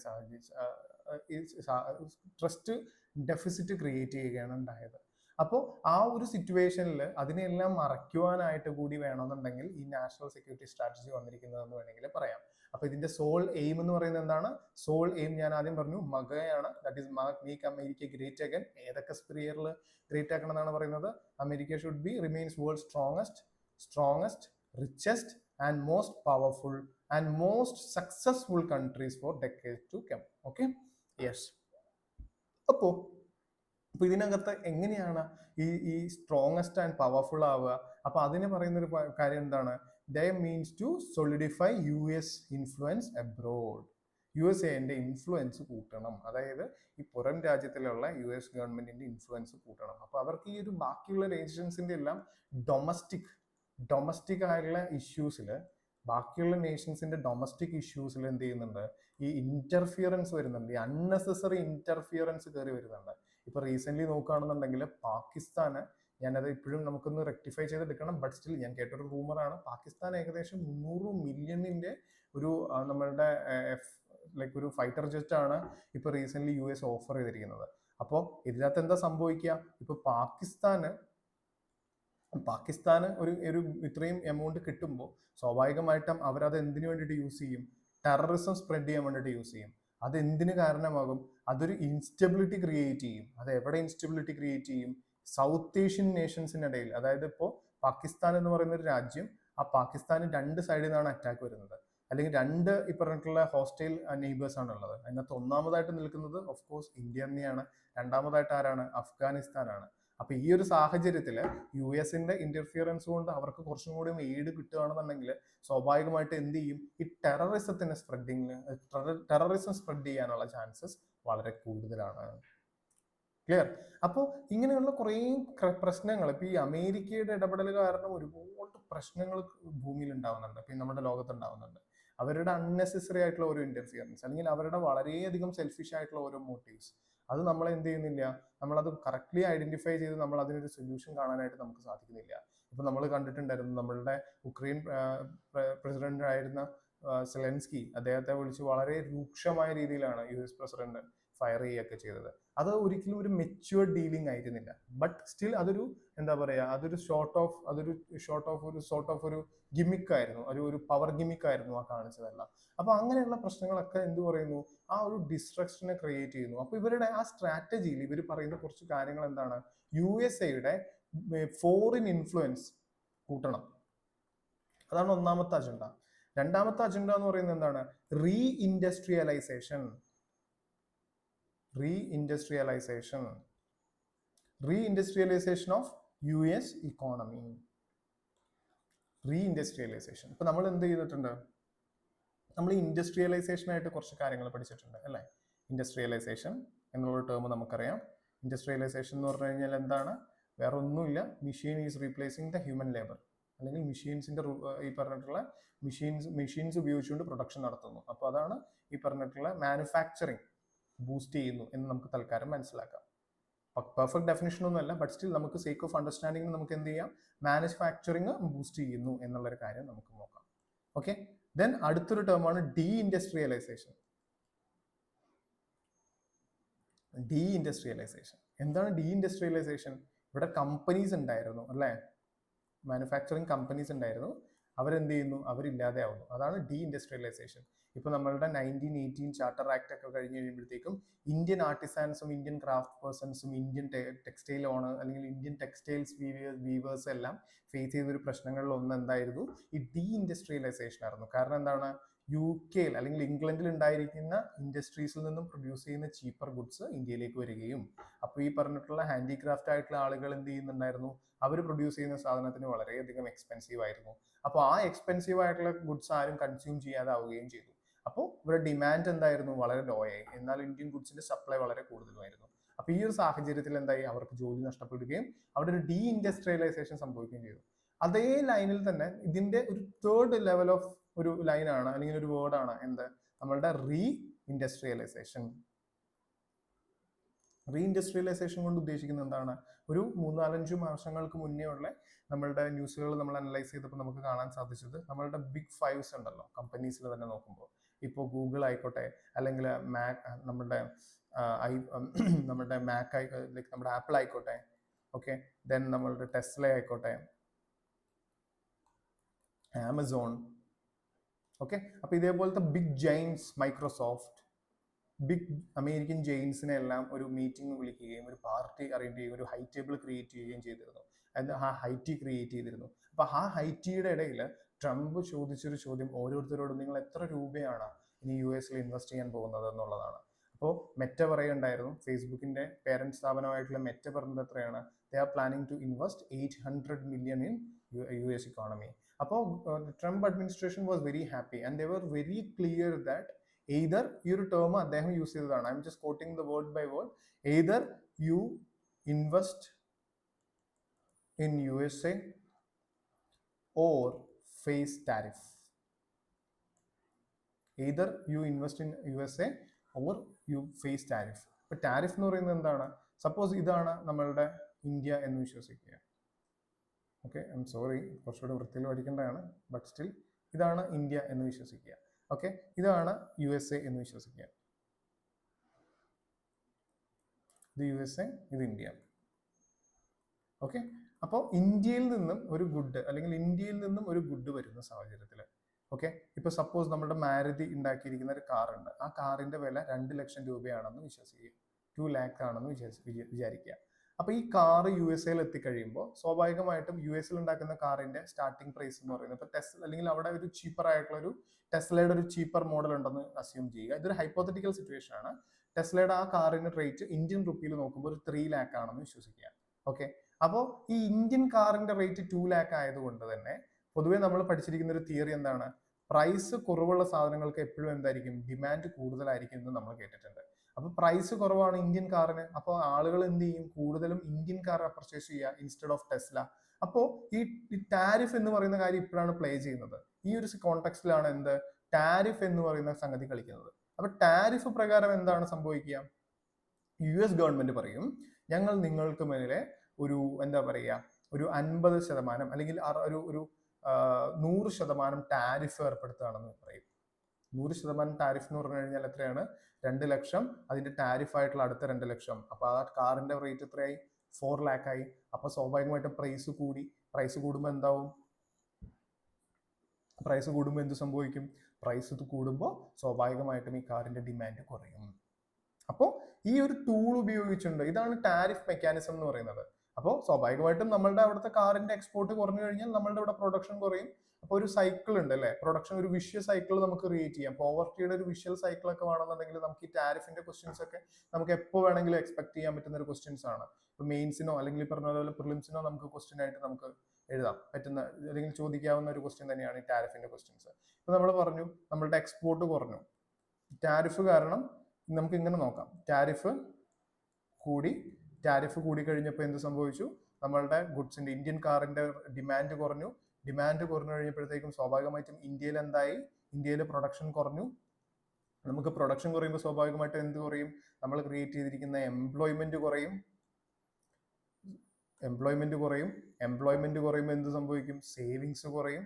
ചെയ്യുകയാണ് ഉണ്ടായത്. അപ്പോൾ ആ ഒരു സിറ്റുവേഷനിൽ അതിനെല്ലാം മറയ്ക്കുവാനായിട്ട് കൂടി വേണമെന്നുണ്ടെങ്കിൽ ഈ നാഷണൽ സെക്യൂരിറ്റി സ്ട്രാറ്റജി വന്നിരിക്കുന്നതെന്ന് വേണമെങ്കിൽ പറയാം. അപ്പൊ ഇതിന്റെ സോൾ എയിം എന്ന് പറയുന്നത് എന്താണ്? സോൾ എയിം ഞാൻ ആദ്യം പറഞ്ഞു, മഗയാണ്. That is make America great again. ഏതൊക്കെ സ്പിയറിൽ ഗ്രേറ്റ് ആക്കണം എന്നാണ് പറയുന്നത്? America should be remains world strongest, richest and most powerful and most successful countries for decades to come. Okay? Yes. അപ്പോ ഇതിനകത്ത് എങ്ങനെയാണ് ഈ സ്ട്രോങ്ങസ്റ്റ് ആൻഡ് പവർഫുൾ ആവുക? അപ്പൊ അതിന് പറയുന്ന ഒരു കാര്യം എന്താണ്? They means to solidify US influence abroad. USA influence കൂട്ടണം, അതായത് ഈ പുറം രാജ്യത്തിലുള്ള US ഗവൺമെന്റിന്റെ ഇൻഫ്ലുവൻസ് കൂട്ടണം. അപ്പൊ അവർക്ക് ഈ ഒരു ബാക്കിയുള്ള നേഷൻസിന്റെ എല്ലാം ഡൊമസ്റ്റിക് ആയിട്ടുള്ള ഇഷ്യൂസിൽ, ബാക്കിയുള്ള നേഷൻസിന്റെ ഡൊമസ്റ്റിക് ഇഷ്യൂസിൽ എന്ത് ചെയ്യുന്നുണ്ട്? ഈ ഇന്റർഫിയറൻസ് വരുന്നുണ്ട്, ഈ അൺനെസസറി ഇന്റർഫിയറൻസ് കയറി വരുന്നുണ്ട്. ഇപ്പൊ റീസെന്റ് നോക്കുകയാണെന്നുണ്ടെങ്കിൽ പാകിസ്ഥാന്, ഞാനത് ഇപ്പോഴും നമുക്കൊന്ന് റെക്ടിഫൈ ചെയ്തെടുക്കണം, ബട്ട് സ്റ്റിൽ ഞാൻ കേട്ടൊരു റൂമറാണ്, പാകിസ്ഥാൻ ഏകദേശം 300 മില്യണിന്റെ ഒരു നമ്മളുടെ ലൈക്ക് ഒരു ഫൈറ്റർ ജെറ്റ് ആണ് ഇപ്പോൾ റീസെന്റ് US ഓഫർ ചെയ്തിരിക്കുന്നത്. അപ്പോൾ ഇതിനകത്ത് എന്താ സംഭവിക്കുക? ഇപ്പോൾ പാകിസ്ഥാന് ഒരു ഇത്രയും എമൗണ്ട് കിട്ടുമ്പോൾ സ്വാഭാവികമായിട്ടും അവരത് എന്തിനു വേണ്ടിയിട്ട് യൂസ് ചെയ്യും? ടെററിസം സ്പ്രെഡ് ചെയ്യാൻ വേണ്ടിയിട്ട് യൂസ് ചെയ്യും. അത് എന്തിനു കാരണമാകും? അതൊരു ഇൻസ്റ്റബിലിറ്റി ക്രിയേറ്റ് ചെയ്യും. അത് എവിടെ ഇൻസ്റ്റബിലിറ്റി ക്രിയേറ്റ് ചെയ്യും? സൗത്ത് ഏഷ്യൻ നേഷൻസിനിടയിൽ. അതായത് ഇപ്പോൾ പാകിസ്ഥാൻ എന്ന് പറയുന്ന ഒരു രാജ്യം, ആ പാകിസ്ഥാന് രണ്ട് സൈഡിൽ നിന്നാണ് അറ്റാക്ക് വരുന്നത്, അല്ലെങ്കിൽ രണ്ട് ഈ പറഞ്ഞിട്ടുള്ള ഹോസ്റ്റൈൽ നെയ്ബേഴ്സ് ആണ് ഉള്ളത്. അതിനകത്ത് ഒന്നാമതായിട്ട് നിൽക്കുന്നത് ഓഫ് കോഴ്സ് ഇന്ത്യ തന്നെയാണ്. രണ്ടാമതായിട്ട് ആരാണ്? അഫ്ഗാനിസ്ഥാനാണ്. അപ്പൊ ഈ ഒരു സാഹചര്യത്തിൽ US-ന്റെ ഇന്റർഫിയറൻസ് കൊണ്ട് അവർക്ക് കുറച്ചും കൂടി എയ്ഡ് കിട്ടുകയാണെന്നുണ്ടെങ്കിൽ സ്വാഭാവികമായിട്ട് എന്ത് ചെയ്യും? ഈ ടെററിസം സ്പ്രെഡ് ചെയ്യാനുള്ള ചാൻസസ് വളരെ കൂടുതലാണ്. ക്ലിയർ? അപ്പോൾ ഇങ്ങനെയുള്ള കുറേ പ്രശ്നങ്ങൾ ഇപ്പൊ ഈ അമേരിക്കയുടെ ഇടപെടൽ കാരണം ഒരുപാട് പ്രശ്നങ്ങൾ ഭൂമിയിൽ ഉണ്ടാവുന്നുണ്ട്, പിന്നെ നമ്മുടെ ലോകത്ത് ഉണ്ടാവുന്നുണ്ട്. അവരുടെ അൺനെസസറി ആയിട്ടുള്ള ഓരോ ഇന്റർഫിയറൻസ്, അല്ലെങ്കിൽ അവരുടെ വളരെയധികം സെൽഫിഷ് ആയിട്ടുള്ള ഓരോ മോട്ടീവ്സ്, അത് നമ്മളെ എന്ത് ചെയ്യുന്നില്ല, നമ്മളത് കറക്റ്റ്ലി ഐഡന്റിഫൈ ചെയ്ത് നമ്മൾ അതിനൊരു സൊല്യൂഷൻ കാണാനായിട്ട് നമുക്ക് സാധിക്കുന്നില്ല. ഇപ്പൊ നമ്മൾ കണ്ടിട്ടുണ്ടായിരുന്നു നമ്മളുടെ ഉക്രൈൻ പ്രസിഡന്റ് ആയിരുന്ന സെലൻസ്കി, അദ്ദേഹത്തെ വിളിച്ച് വളരെ രൂക്ഷമായ രീതിയിലാണ് US പ്രസിഡന്റ് ഫയർ ചെയ്യുകയൊക്കെ ചെയ്തത്. അത് ഒരിക്കലും ഒരു മെച്യൂർഡ് ഡീലിംഗ് ആയിരുന്നില്ല. ബട്ട് സ്റ്റിൽ അതൊരു എന്താ പറയുക, അതൊരു ഷോർട്ട് ഓഫ് ഒരു ഗിമിക് ആയിരുന്നു, ഒരു പവർ ഗിമിക് ആയിരുന്നു ആ കാണിച്ചതെല്ലാം. അപ്പൊ അങ്ങനെയുള്ള പ്രശ്നങ്ങളൊക്കെ എന്ത് പറയുന്നു? ആ ഒരു ഡിസ്ട്രക്ഷനെ ക്രിയേറ്റ് ചെയ്യുന്നു. അപ്പൊ ഇവരുടെ ആ സ്ട്രാറ്റജിയിൽ ഇവർ പറയുന്ന കുറച്ച് കാര്യങ്ങൾ എന്താണ്? USA-യുടെ ഫോറിൻ ഇൻഫ്ലുവൻസ് കൂട്ടണം. അതാണ് ഒന്നാമത്തെ അജണ്ട. രണ്ടാമത്തെ അജണ്ട എന്ന് പറയുന്നത് എന്താണ്? റീഇൻഡസ്ട്രിയലൈസേഷൻ ഓഫ് US ഇക്കോണമി. റീഇൻഡസ്ട്രിയലൈസേഷൻ. ഇപ്പൊ നമ്മൾ എന്ത് ചെയ്തിട്ടുണ്ട്? നമ്മൾ ഇൻഡസ്ട്രിയലൈസേഷൻ ആയിട്ട് കുറച്ച് കാര്യങ്ങൾ പഠിച്ചിട്ടുണ്ട് അല്ലേ? ഇൻഡസ്ട്രിയലൈസേഷൻ എന്നുള്ള ടേം നമുക്കറിയാം. ഇൻഡസ്ട്രിയലൈസേഷൻ എന്ന് പറഞ്ഞു കഴിഞ്ഞാൽ എന്താണ്? വേറെ ഒന്നുമില്ല, machine is replacing the human labour, അല്ലെങ്കിൽ മെഷീൻസിന്റെ ഈ പറഞ്ഞിട്ടുള്ള മെഷീൻസ് ഉപയോഗിച്ചുകൊണ്ട് പ്രൊഡക്ഷൻ നടത്തുന്നു. അപ്പോൾ അതാണ് ഈ പറഞ്ഞിട്ടുള്ള മാനുഫാക്ചറിങ് ബൂസ്റ്റ് ചെയ്യുന്നു എന്ന് നമുക്ക് തൽക്കാലം മനസ്സിലാക്കാം. പെർഫെക്റ്റ് ഡെഫിനിഷൻ ഒന്നുമല്ല, ബട്ട് സ്റ്റിൽ നമുക്ക് സേക്ക് ഓഫ് അണ്ടർസ്റ്റാൻഡിംഗ് നമുക്ക് എന്ത് ചെയ്യാം? മാനുഫാക്ചറിങ് ബൂസ്റ്റ് ചെയ്യുന്നു എന്നുള്ളൊരു കാര്യം നമുക്ക് നോക്കാം. ഓക്കെ, ദെൻ അടുത്തൊരു ടേമാണ് ഡീ ഇൻഡസ്ട്രിയലൈസേഷൻ. എന്താണ് ഡീ ഇൻഡസ്ട്രിയലൈസേഷൻ? ഇവിടെ കമ്പനീസ് ഉണ്ടായിരുന്നു അല്ലേ? മാനുഫാക്ചറിങ് കമ്പനീസ് ഉണ്ടായിരുന്നു, അവരെന്ത് ചെയ്യുന്നു? അവരില്ലാതെ ആവുന്നു. അതാണ് ഡീ ഇൻഡസ്ട്രിയലൈസേഷൻ. ഇപ്പൊ നമ്മളുടെ 1918 ചാർട്ടർ ആക്ട് ഒക്കെ കഴിഞ്ഞ് കഴിയുമ്പോഴത്തേക്കും ഇന്ത്യൻ ആർട്ടിസാൻസും ഇന്ത്യൻ ക്രാഫ്റ്റ് പേഴ്സൺസും ഇന്ത്യൻ ടെക്സ്റ്റൈൽ ഓണർ അല്ലെങ്കിൽ ഇന്ത്യൻ ടെക്സ്റ്റൈൽസ് വീവേഴ്സ് എല്ലാം ഫേസ് ചെയ്തൊരു പ്രശ്നങ്ങളിൽ ഒന്ന് എന്തായിരുന്നു? ഈ ഡീ ഇൻഡസ്ട്രിയലൈസേഷൻ ആയിരുന്നു. കാരണം എന്താണ്? UK അല്ലെങ്കിൽ ഇംഗ്ലണ്ടിൽ ഉണ്ടായിരിക്കുന്ന ഇൻഡസ്ട്രീസിൽ നിന്നും പ്രൊഡ്യൂസ് ചെയ്യുന്ന ചീപ്പർ ഗുഡ്സ് ഇന്ത്യയിലേക്ക് വരികയും, അപ്പോൾ ഈ പറഞ്ഞിട്ടുള്ള ഹാൻഡിക്രാഫ്റ്റ് ആയിട്ടുള്ള ആളുകൾ എന്ത് ചെയ്യുന്നുണ്ടായിരുന്നു? അവർ പ്രൊഡ്യൂസ് ചെയ്യുന്ന സാധനത്തിന് വളരെയധികം എക്സ്പെൻസീവ് ആയിരുന്നു. അപ്പോൾ ആ എക്സ്പെൻസീവ് ആയിട്ടുള്ള ഗുഡ്സ് ആരും കൺസ്യൂം ചെയ്യാതാവുകയും ചെയ്തു. അപ്പോൾ ഇവിടെ ഡിമാൻഡ് എന്തായിരുന്നു? വളരെ ലോ ആയി. എന്നാൽ ഇന്ത്യൻ ഗുഡ്സിന്റെ സപ്ലൈ വളരെ കൂടുതലുമായിരുന്നു. അപ്പൊ ഈ ഒരു സാഹചര്യത്തിൽ എന്തായി? അവർക്ക് ജോലി നഷ്ടപ്പെടുകയും അവിടെ ഒരു ഡീ ഇൻഡസ്ട്രിയലൈസേഷൻ സംഭവിക്കുകയും ചെയ്തു. അതേ ലൈനിൽ തന്നെ ഇതിന്റെ ഒരു തേർഡ് ലെവൽ ഓഫ് ഒരു ലൈനാണ് അല്ലെങ്കിൽ ഒരു വേർഡാണ് എന്ത്? നമ്മളുടെ റീഇൻഡസ്ട്രിയലൈസേഷൻ. റീഇൻഡസ്ട്രിയലൈസേഷൻ കൊണ്ട് ഉദ്ദേശിക്കുന്നത് എന്താണ്? ഒരു 3-4-5 വർഷങ്ങൾക്ക് മുന്നേ ഉള്ള നമ്മളുടെ ന്യൂസുകൾ നമ്മൾ അനലൈസ് ചെയ്തപ്പോൾ നമുക്ക് കാണാൻ സാധിച്ചത് നമ്മളുടെ ബിഗ് ഫൈവ്സ് ഉണ്ടല്ലോ കമ്പനീസിൽ തന്നെ നോക്കുമ്പോൾ, ഇപ്പോൾ ഗൂഗിൾ ആയിക്കോട്ടെ, അല്ലെങ്കിൽ നമ്മുടെ മാക് ലൈക്ക് നമ്മുടെ ആപ്പിൾ ആയിക്കോട്ടെ, ഓക്കെ, ദെൻ നമ്മളുടെ ടെസ്ല ആയിക്കോട്ടെ, ആമസോൺ, ഓക്കെ. അപ്പൊ ഇതേപോലത്തെ big giants, Microsoft, big American ജെയിൻസിനെ എല്ലാം ഒരു മീറ്റിംഗ് വിളിക്കുകയും ഒരു പാർട്ടി അറേഞ്ച് ചെയ്യുകയും ഒരു ഹൈ ടേബിൾ ക്രിയേറ്റ് ചെയ്യുകയും ചെയ്തിരുന്നു. ആ ഹൈറ്റി ക്രിയേറ്റ് ചെയ്തിരുന്നു. അപ്പൊ ആ ഹൈറ്റിയുടെ ഇടയിൽ ട്രംപ് ചോദിച്ചൊരു ചോദ്യം ഓരോരുത്തരോടും, നിങ്ങൾ എത്ര രൂപയാണ് ഇനി US-ൽ ഇൻവെസ്റ്റ് ചെയ്യാൻ പോകുന്നത് എന്നുള്ളതാണ്. അപ്പോൾ മെറ്റ പറയുണ്ടായിരുന്നു, ഫേസ്ബുക്കിന്റെ പേരന്റ് സ്ഥാപനമായിട്ടുള്ള മെറ്റ പറഞ്ഞത് എത്രയാണ്? They are planning to invest $800 million in US economy. അപ്പോൾ Trump administration was very happy and they were very clear that either ഈ ഒരു ടേം അദ്ദേഹം യൂസ് ചെയ്തതാണ്, I'm just quoting the word by word, either you invest in USA or face tariff. Either you invest in USA or you face tariff. ഇപ്പൊ tariff എന്ന് പറയുന്നത് എന്താണ്? Suppose ഇതാണ് നമ്മളുടെ ഇന്ത്യ എന്ന് വിശ്വസിക്കുക, ഓക്കെ, ഐ എം സോറി, കുറച്ചുകൂടെ വൃത്തിയിൽ പഠിക്കേണ്ടതാണ്, ബട്ട് സ്റ്റിൽ ഇതാണ് ഇന്ത്യ എന്ന് വിശ്വസിക്കുക. ഓക്കെ, ഇതാണ് USA എന്ന് വിശ്വസിക്കുക. ഇത് USA, ഇത് ഇന്ത്യ. ഓക്കെ, അപ്പോൾ ഇന്ത്യയിൽ നിന്നും ഒരു ഗുഡ് അല്ലെങ്കിൽ ഇന്ത്യയിൽ നിന്നും ഒരു ഗുഡ് വരുന്ന സാഹചര്യത്തിൽ, ഓക്കെ, ഇപ്പൊ സപ്പോസ് നമ്മുടെ മാരുതി ഉണ്ടാക്കിയിരിക്കുന്ന ഒരു കാർ ഉണ്ട്. ആ കാറിന്റെ വില 2 ലക്ഷം രൂപയാണെന്ന് വിശ്വസിക്കുക, 2 ലാക്ക് ആണെന്ന് വിചാരിക്കുക. അപ്പൊ ഈ കാർ USA എത്തിക്കഴിയുമ്പോൾ സ്വാഭാവികമായിട്ടും US ഉണ്ടാക്കുന്ന കാറിന്റെ സ്റ്റാർട്ടിംഗ് പ്രൈസ് എന്ന് പറയുന്നത് ഇപ്പൊ ടെസ്ല അല്ലെങ്കിൽ അവിടെ ഒരു ചീപ്പർ ആയിട്ടുള്ള ഒരു ടെസ്ലയുടെ ഒരു ചീപ്പർ മോഡൽ ഉണ്ടെന്ന് അസ്യൂം ചെയ്യുക. ഇതൊരു ഹൈപ്പോത്തറ്റിക്കൽ സിറ്റുവേഷൻ ആണ്. ടെസ്ലയുടെ ആ കാറിന്റെ റേറ്റ് ഇന്ത്യൻ റുപ്പിയിൽ നോക്കുമ്പോൾ ഒരു 3 ലാക്ക് ആണെന്ന് വിശ്വസിക്കുക. ഓക്കെ, അപ്പോൾ ഈ ഇന്ത്യൻ കാറിന്റെ റേറ്റ് 2 ലാക്ക് ആയതുകൊണ്ട് തന്നെ പൊതുവേ നമ്മൾ പഠിച്ചിരിക്കുന്ന ഒരു തിയറി എന്താണ്? പ്രൈസ് കുറവുള്ള സാധനങ്ങൾക്ക് എപ്പോഴും എന്തായിരിക്കും? ഡിമാൻഡ് കൂടുതലായിരിക്കും എന്ന് നമ്മൾ കേട്ടിട്ടുണ്ട്. അപ്പൊ പ്രൈസ് കുറവാണ് ഇന്ത്യൻ കാറിന്, അപ്പോൾ ആളുകൾ എന്ത് ചെയ്യും? കൂടുതലും ഇന്ത്യൻ കാർ പർച്ചേസ് ചെയ്യുക ഇൻസ്റ്റെഡ് ഓഫ് ടെസ്ല. അപ്പോൾ ഈ ടാരിഫ് എന്ന് പറയുന്ന കാര്യം ഇപ്പോഴാണ് പ്ലേ ചെയ്യുന്നത്. ഈ ഒരു കോണ്ടെക്സ്റ്റിലാണ് എന്ത് ടാരിഫ് എന്ന് പറയുന്ന സംഗതി കളിക്കുന്നത്. അപ്പൊ ടാരിഫ് പ്രകാരം എന്താണ് സംഭവിക്കുക? US ഗവൺമെന്റ് പറയും, ഞങ്ങൾ നിങ്ങൾക്ക് മേലെ ഒരു എന്താ പറയുക ഒരു 50% അല്ലെങ്കിൽ ഒരു 100% ടാരിഫ് ഏർപ്പെടുത്തുകയാണെന്ന് പറയും. 100% ടാരിഫ് എന്ന് പറഞ്ഞു കഴിഞ്ഞാൽ എത്രയാണ്? 2 ലക്ഷം, അതിന്റെ ടാരിഫ് ആയിട്ടുള്ള അടുത്ത 2 ലക്ഷം. അപ്പൊ ആ കാറിന്റെ റേറ്റ് എത്രയായി? 4 ലാക്ക് ആയി. അപ്പൊ സ്വാഭാവികമായിട്ടും പ്രൈസ് കൂടി. പ്രൈസ് കൂടുമ്പോൾ എന്താവും? പ്രൈസ് കൂടുമ്പോൾ എന്ത് സംഭവിക്കും? പ്രൈസ് കൂടുമ്പോൾ സ്വാഭാവികമായിട്ടും ഈ കാറിന്റെ ഡിമാൻഡ് കുറയും. അപ്പോൾ ഈ ഒരു ടൂൾ ഉപയോഗിച്ചിട്ടുണ്ട്. ഇതാണ് ടാരിഫ് മെക്കാനിസം എന്ന് പറയുന്നത്. അപ്പോൾ സ്വാഭാവികമായിട്ടും നമ്മളുടെ അവിടുത്തെ കാറിന്റെ എക്സ്പോർട്ട് കുറഞ്ഞു കഴിഞ്ഞാൽ നമ്മളുടെ ഇവിടെ പ്രൊഡക്ഷൻ കുറയും. അപ്പോൾ ഒരു സൈക്കിൾ ഉണ്ട് അല്ലേ? പ്രൊഡക്ഷൻ ഒരു വിഷ്വൽ സൈക്കിൾ നമുക്ക് ക്രിയേറ്റ് ചെയ്യാം. പോവർട്ടിയുടെ ഒരു വിഷ്വൽ സൈക്കിൾ ഒക്കെ വേണമെന്നുണ്ടെങ്കിൽ നമുക്ക് ഈ ടാരിഫിന്റെ ക്വസ്റ്റ്യൻസ് ഒക്കെ നമുക്ക് എപ്പോൾ വേണമെങ്കിലും എക്സ്പെക്ട് ചെയ്യാൻ പറ്റുന്ന ഒരു ക്വസ്റ്റ്യൻസ് ആണ്. ഇപ്പൊ മെയിൻസിനോ അല്ലെങ്കിൽ പറഞ്ഞ പോലെ പ്രിലിംസിനോ നമുക്ക് ക്വസ്റ്റ്യൻ ആയിട്ട് നമുക്ക് എഴുതാം പറ്റുന്ന അല്ലെങ്കിൽ ചോദിക്കാവുന്ന ഒരു ക്വസ്റ്റ്യൻ തന്നെയാണ് ഈ ടാരിഫിന്റെ ക്വസ്റ്റ്യൻസ്. ഇപ്പൊ നമ്മൾ പറഞ്ഞു നമ്മളുടെ എക്സ്പോർട്ട് കുറഞ്ഞു, ടാരിഫ് കാരണം. നമുക്ക് ഇങ്ങനെ നോക്കാം, ടാരിഫ് കൂടി കഴിഞ്ഞപ്പോൾ എന്ത് സംഭവിച്ചു? നമ്മളുടെ ഗുഡ്സിന്റെ ഇന്ത്യൻ കാറിന്റെ ഡിമാൻഡ് കുറഞ്ഞു. ഡിമാൻഡ് കുറഞ്ഞു കഴിഞ്ഞപ്പോഴത്തേക്കും സ്വാഭാവികമായിട്ടും ഇന്ത്യയിൽ എന്തായി? ഇന്ത്യയിൽ പ്രൊഡക്ഷൻ കുറഞ്ഞു. നമുക്ക് പ്രൊഡക്ഷൻ കുറയുമ്പോൾ സ്വാഭാവികമായിട്ടും എന്ത് കുറയും? നമ്മൾ ക്രിയേറ്റ് ചെയ്തിരിക്കുന്ന എംപ്ലോയ്മെന്റ് കുറയും. എംപ്ലോയ്മെന്റ് കുറയുമ്പോൾ എന്ത് സംഭവിക്കും? സേവിങ്സ് കുറയും.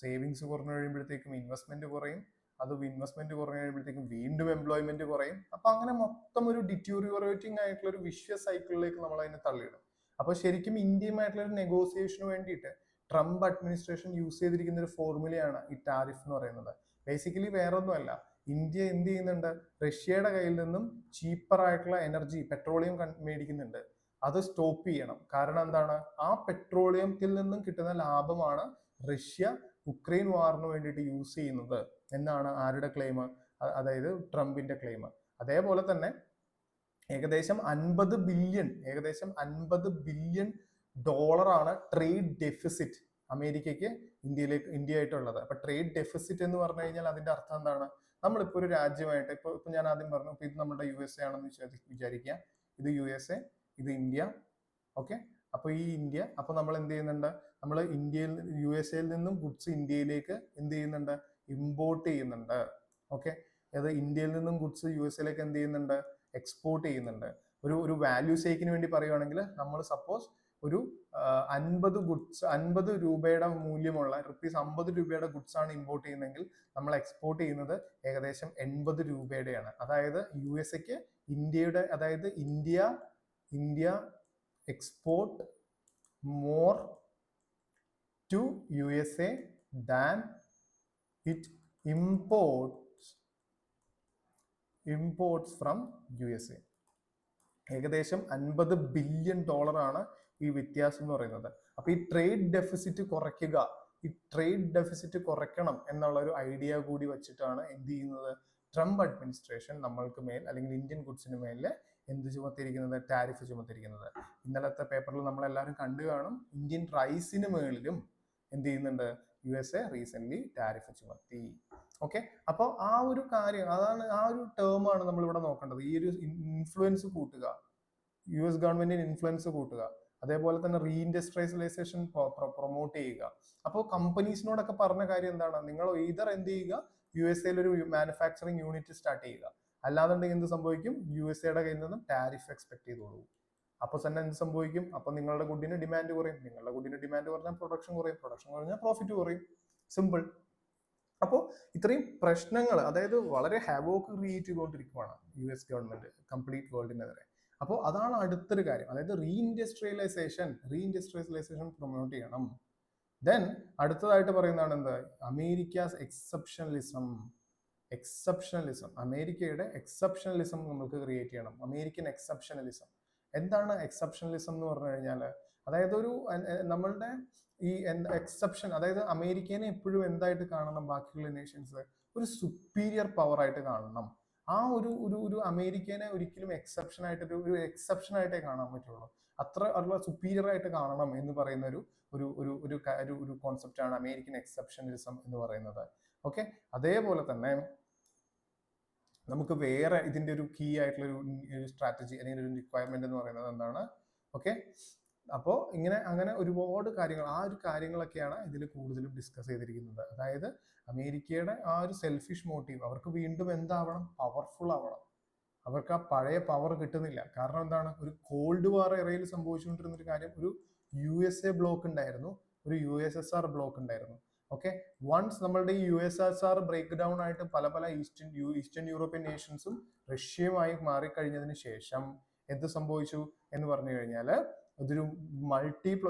സേവിങ്സ് കുറഞ്ഞു കഴിയുമ്പോഴത്തേക്കും ഇൻവെസ്റ്റ്മെന്റ് കുറയും. അത് ഇൻവെസ്റ്റ്മെന്റ് കുറഞ്ഞു കഴിയുമ്പോഴത്തേക്കും വീണ്ടും എംപ്ലോയ്മെന്റ് കുറയും. അപ്പൊ അങ്ങനെ മൊത്തം ഒരു ഡിറ്റോറിയേറ്റിംഗ് ആയിട്ടുള്ള ഒരു വിഷ്വൽ സൈക്കിളിലേക്ക് നമ്മൾ അതിനെ തള്ളിയിടും. അപ്പൊ ശരിക്കും ഇന്ത്യയുമായിട്ടുള്ള ഒരു നെഗോസിയേഷന് വേണ്ടിയിട്ട് ട്രംപ് അഡ്മിനിസ്ട്രേഷൻ യൂസ് ചെയ്തിരിക്കുന്ന ഒരു ഫോർമുലയാണ് ഈ ടാരിഫ് എന്ന് പറയുന്നത്. ബേസിക്കലി വേറൊന്നുമല്ല, ഇന്ത്യ എന്ത് ചെയ്യുന്നുണ്ട്? റഷ്യയുടെ കയ്യിൽ നിന്നും ചീപ്പർ ആയിട്ടുള്ള എനർജി പെട്രോളിയം മേടിക്കുന്നുണ്ട്. അത് സ്റ്റോപ്പ് ചെയ്യണം. കാരണം എന്താണ്? ആ പെട്രോളിയത്തിൽ നിന്നും കിട്ടുന്ന ലാഭമാണ് റഷ്യ ഉക്രൈൻ വാറിന് വേണ്ടിയിട്ട് യൂസ് ചെയ്യുന്നത് എന്നാണ് ആരുടെ ക്ലെയിം? അതായത് ട്രംപിന്റെ ക്ലെയിം. അതേപോലെ തന്നെ ഏകദേശം 50 ബില്യൺ ഡോളറാണ് ട്രേഡ് ഡെഫിസിറ്റ് അമേരിക്കയ്ക്ക് ഇന്ത്യയായിട്ടുള്ളത്. അപ്പൊ ട്രേഡ് ഡെഫിസിറ്റ് എന്ന് പറഞ്ഞു കഴിഞ്ഞാൽ അതിന്റെ അർത്ഥം എന്താണ്? നമ്മളിപ്പോ ഒരു രാജ്യമായിട്ട് ഇപ്പൊ ഞാൻ ആദ്യം പറഞ്ഞു, ഇത് നമ്മുടെ USA ആണെന്ന് വിചാരിക്കുക. ഇത് USA, ഇത് ഇന്ത്യ. ഓക്കെ, അപ്പൊ ഈ ഇന്ത്യ, അപ്പൊ നമ്മൾ എന്ത് ചെയ്യുന്നുണ്ട്? നമ്മൾ USA നിന്നും ഗുഡ്സ് ഇന്ത്യയിലേക്ക് എന്ത് ചെയ്യുന്നുണ്ട്? ഇമ്പോർട്ട് ചെയ്യുന്നുണ്ട്. ഓക്കെ, അത് ഇന്ത്യയിൽ നിന്നും ഗുഡ്സ് USA എന്ത് ചെയ്യുന്നുണ്ട്? എക്സ്പോർട്ട് ചെയ്യുന്നുണ്ട്. ഒരു വാല്യൂ സേക്കിന് വേണ്ടി പറയുവാണെങ്കിൽ നമ്മൾ സപ്പോസ് ഒരു 50 രൂപയുടെ മൂല്യമുള്ള ₹50 രൂപയുടെ ഗുഡ്സ് ആണ് ഇമ്പോർട്ട് ചെയ്യുന്നതെങ്കിൽ നമ്മൾ എക്സ്പോർട്ട് ചെയ്യുന്നത് ഏകദേശം 80 രൂപയുടെയാണ്. അതായത് USAക്ക് India export more to USA than it imports from USA. ഏകദേശം 50 ബില്യൺ ഡോളറാണ് ഈ വ്യത്യാസം എന്ന് പറയുന്നത്. അപ്പൊ ഈ ട്രേഡ് ഡെഫിസിറ്റ് കുറയ്ക്കണം എന്നുള്ള ഒരു ഐഡിയ കൂടി വെച്ചിട്ടാണ് എന്ത് ചെയ്യുന്നത്? ട്രംപ് അഡ്മിനിസ്ട്രേഷൻ നമ്മൾക്ക് മേൽ അല്ലെങ്കിൽ ഇന്ത്യൻ ഗുഡ്സിന് മേലെ എന്ത് ചുമത്തിരിക്കുന്നത്? ടാരിഫ് ചുമത്തിരിക്കുന്നത്. ഇന്നലത്തെ പേപ്പറിൽ നമ്മളെല്ലാവരും കണ്ടു കാണും, ഇന്ത്യൻ റൈസിന് മേളിലും എന്ത് ചെയ്യുന്നുണ്ട്? USA റീസെന്റ് ടാരിഫ് ചുമത്തി. ഓക്കെ, അപ്പോൾ ആ ഒരു കാര്യം, അതാണ് ആ ഒരു ടേം ആണ് നമ്മൾ ഇവിടെ നോക്കേണ്ടത്. ഈ ഒരു ഇൻഫ്ലുവൻസ് കൂട്ടുക, US ഗവൺമെന്റിന് ഇൻഫ്ലുവൻസ് കൂട്ടുക, അതേപോലെ തന്നെ റീഇൻഡസ്ട്രിയലൈസേഷൻ പ്രൊമോട്ട് ചെയ്യുക. അപ്പോൾ കമ്പനീസിനോടൊക്കെ പറഞ്ഞ കാര്യം എന്താണ്? നിങ്ങൾ ഈതർ എന്ത് ചെയ്യുക? USA ഒരു മാനുഫാക്ചറിങ് യൂണിറ്റ് സ്റ്റാർട്ട് ചെയ്യുക. അല്ലാന്നുണ്ടെങ്കിൽ എന്ത് സംഭവിക്കും? USAയുടെ കയ്യിൽ നിന്നും ടാരിഫ് എക്സ്പെക്ട് ചെയ്തോളൂ. അപ്പൊ തന്നെ എന്ത് സംഭവിക്കും? അപ്പൊ നിങ്ങളുടെ ഗുഡിന് ഡിമാൻഡ് കുറയും. നിങ്ങളുടെ ഗുഡിന് ഡിമാൻഡ് കുറഞ്ഞാൽ പ്രൊഡക്ഷൻ കുറയും. പ്രൊഡക്ഷൻ കുറഞ്ഞാൽ പ്രോഫിറ്റ് കുറയും. സിമ്പിൾ. അപ്പോൾ ഇത്രയും പ്രശ്നങ്ങൾ, അതായത് വളരെ ഹാവോക്ക് ക്രിയേറ്റ് ചെയ്തുകൊണ്ടിരിക്കുകയാണ് US ഗവൺമെന്റ് കംപ്ലീറ്റ് വേൾഡിനെതിരെ. അപ്പോൾ അതാണ് അടുത്തൊരു കാര്യം, അതായത് റീഇൻഡസ്ട്രിയലൈസേഷൻ പ്രൊമോട്ട് ചെയ്യണം. ദെൻ അടുത്തതായിട്ട് പറയുന്നതാണ് എന്ത്, അമേരിക്കാസ് എക്സെപ്ഷണലിസം, അമേരിക്കയുടെ എക്സെപ്ഷണലിസം നമുക്ക് ക്രിയേറ്റ് ചെയ്യണം. അമേരിക്കൻ എക്സെപ്ഷണലിസം. എന്താണ് എക്സെപ്ഷണലിസം എന്ന് പറഞ്ഞു കഴിഞ്ഞാൽ, അതായത് ഒരു നമ്മളുടെ ഈ എക്സെപ്ഷൻ, അതായത് അമേരിക്കനെ എപ്പോഴും എന്തായിട്ട് കാണണം, ബാക്കിയുള്ള നേഷൻസ് ഒരു സുപ്പീരിയർ പവർ ആയിട്ട് കാണണം. ആ ഒരു അമേരിക്കനെ ഒരിക്കലും എക്സെപ്ഷൻ ആയിട്ടേ കാണാൻ പറ്റുള്ളൂ. അത്ര ഉള്ള സുപ്പീരിയർ ആയിട്ട് കാണണം എന്ന് പറയുന്ന ഒരു കോൺസെപ്റ്റ് ആണ് അമേരിക്കൻ എക്സെപ്ഷണലിസം എന്ന് പറയുന്നത്. ഓക്കെ, അതേപോലെ തന്നെ നമുക്ക് വേറെ ഇതിന്റെ ഒരു കീ ആയിട്ടുള്ള ഒരു സ്ട്രാറ്റജി അല്ലെങ്കിൽ ഒരു റിക്വയർമെന്റ് എന്ന് പറയുന്നത് എന്താണ്? ഓക്കെ, അപ്പോൾ അങ്ങനെ ഒരുപാട് കാര്യങ്ങൾ, ആ ഒരു കാര്യങ്ങളൊക്കെയാണ് ഇതിൽ കൂടുതലും ഡിസ്കസ് ചെയ്തിരിക്കുന്നത്. അതായത് അമേരിക്കയുടെ ആ ഒരു സെൽഫിഷ് മോട്ടീവ്, അവർക്ക് വീണ്ടും എന്താവണം, പവർഫുൾ ആവണം. അവർക്ക് ആ പഴയ പവർ കിട്ടുന്നില്ല. കാരണം എന്താണ്, ഒരു കോൾഡ് വാർ എറയിൽ സംഭവിച്ചുകൊണ്ടിരുന്ന ഒരു കാര്യം, ഒരു USA ബ്ലോക്ക് ഉണ്ടായിരുന്നു, ഒരു USSR ബ്ലോക്ക് ഉണ്ടായിരുന്നു. ഓക്കെ, വൺസ് നമ്മളുടെ ഈ USSR ബ്രേക്ക് ഡൗൺ ആയിട്ട് പല ഈസ്റ്റേൺ യൂറോപ്യൻ നേഷൻസും റഷ്യയുമായി മാറിക്കഴിഞ്ഞതിന് ശേഷം എന്ത് സംഭവിച്ചു എന്ന് പറഞ്ഞു കഴിഞ്ഞാൽ, ഇതൊരു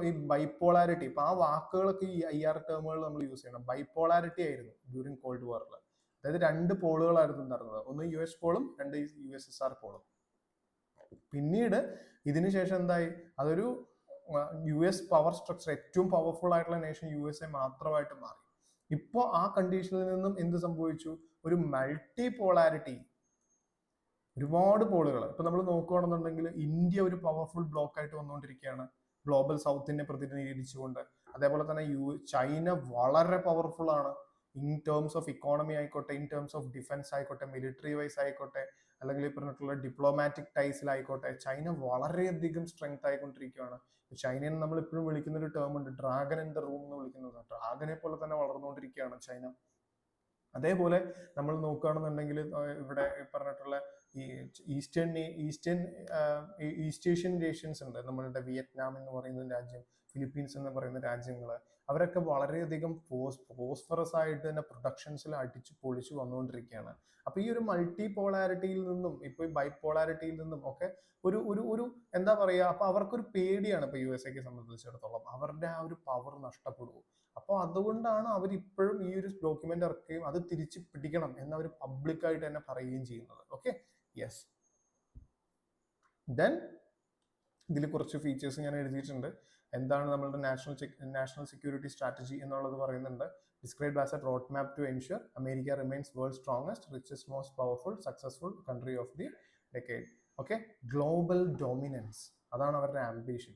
ഈ ബൈപോളാരിറ്റി, ഇപ്പൊ ആ വാക്കുകളൊക്കെ ഈ IR ടേമുകൾ നമ്മൾ യൂസ് ചെയ്യണം. ബൈപോളാരിറ്റി ആയിരുന്നു ഡ്യൂറിങ് കോൾഡ് വാറിൽ. അതായത് രണ്ട് പോളുകളായിരുന്നു ഉണ്ടായിരുന്നത്, ഒന്ന് US പോളും രണ്ട് USSR പോളും. പിന്നീട് ഇതിന് ശേഷം എന്തായി, അതൊരു US പവർ സ്ട്രക്ചർ, ഏറ്റവും പവർഫുൾ ആയിട്ടുള്ള നേഷൻ USA മാത്രമായിട്ട് മാറി. ഇപ്പോൾ ആ കണ്ടീഷനിൽ നിന്നും എന്ത് സംഭവിച്ചു, ഒരു മൾട്ടി പോളാരിറ്റി, ഒരുപാട് പോളുകൾ. ഇപ്പൊ നമ്മൾ നോക്കുകയാണെന്നുണ്ടെങ്കിൽ ഇന്ത്യ ഒരു പവർഫുൾ ബ്ലോക്ക് ആയിട്ട് വന്നുകൊണ്ടിരിക്കുകയാണ്, ഗ്ലോബൽ സൗത്തിനെ പ്രതിനിധീകരിച്ചുകൊണ്ട്. അതേപോലെ തന്നെ ചൈന വളരെ പവർഫുൾ ആണ്, ഇൻ ടേംസ് ഓഫ് ഇക്കോണമി ആയിക്കോട്ടെ, ഇൻ ടേംസ് ഓഫ് ഡിഫൻസ് ആയിക്കോട്ടെ, മിലിറ്ററി വൈസ് ആയിക്കോട്ടെ, അല്ലെങ്കിൽ ഈ പറഞ്ഞിട്ടുള്ള ഡിപ്ലോമാറ്റിക് ടൈസിലായിക്കോട്ടെ, ചൈന വളരെയധികം സ്ട്രെങ്ത് ആയിക്കൊണ്ടിരിക്കുകയാണ്. ചൈനയെ നമ്മൾ ഇപ്പോഴും വിളിക്കുന്ന ഒരു ടേം ഉണ്ട്, ഡ്രാഗൺ ഇൻ ദ റൂം എന്ന് വിളിക്കുന്നത്. ഡ്രാഗനെ പോലെ തന്നെ വളർന്നുകൊണ്ടിരിക്കുകയാണ് ചൈന. അതേപോലെ നമ്മൾ നോക്കുകയാണെന്നുണ്ടെങ്കിൽ ഇവിടെ പറഞ്ഞിട്ടുള്ള ഈ ഈസ്റ്റ് ഏഷ്യൻ നേഷൻസ് ഉണ്ട്, നമ്മളുടെ വിയറ്റ്നാം എന്ന് പറയുന്ന രാജ്യം, ഫിലിപ്പീൻസ് എന്ന് പറയുന്ന രാജ്യങ്ങൾ, അവരൊക്കെ വളരെയധികം ഫോസ്ഫറസ് ആയിട്ട് തന്നെ പ്രൊഡക്ഷൻസിൽ അടിച്ചു പൊളിച്ചു വന്നുകൊണ്ടിരിക്കുകയാണ്. അപ്പൊ ഈ ഒരു മൾട്ടി പോളാരിറ്റിയിൽ നിന്നും ഇപ്പൊ ഈ ബൈപോളാരിറ്റിയിൽ നിന്നും ഒക്കെ ഒരു എന്താ പറയാ, അപ്പൊ അവർക്കൊരു പേടിയാണ്. ഇപ്പൊ USA സംബന്ധിച്ചിടത്തോളം അവരുടെ ആ ഒരു പവർ നഷ്ടപ്പെടും. അപ്പോൾ അതുകൊണ്ടാണ് അവർ ഇപ്പോഴും ഈ ഒരു ഡോക്യുമെന്റ് ഇറക്കുകയും അത് തിരിച്ചു പിടിക്കണം എന്ന് അവർ പബ്ലിക്കായിട്ട് തന്നെ പറയുകയും ചെയ്യുന്നത്. Okay, yes. ദെൻ ഇതിൽ കുറച്ച് ഫീച്ചേഴ്സ് ഞാൻ എഴുതിയിട്ടുണ്ട്. എന്താണ് നമ്മളുടെ നാഷണൽ സെക്യൂരിറ്റി സ്ട്രാറ്റജി എന്നുള്ളത് പറയുന്നുണ്ട്. Describe as a road map to ensure America remains world strongest, richest, most powerful, successful country of the decade. Okay, global dominance, അതാണ് അവരുടെ ആംബിഷൻ.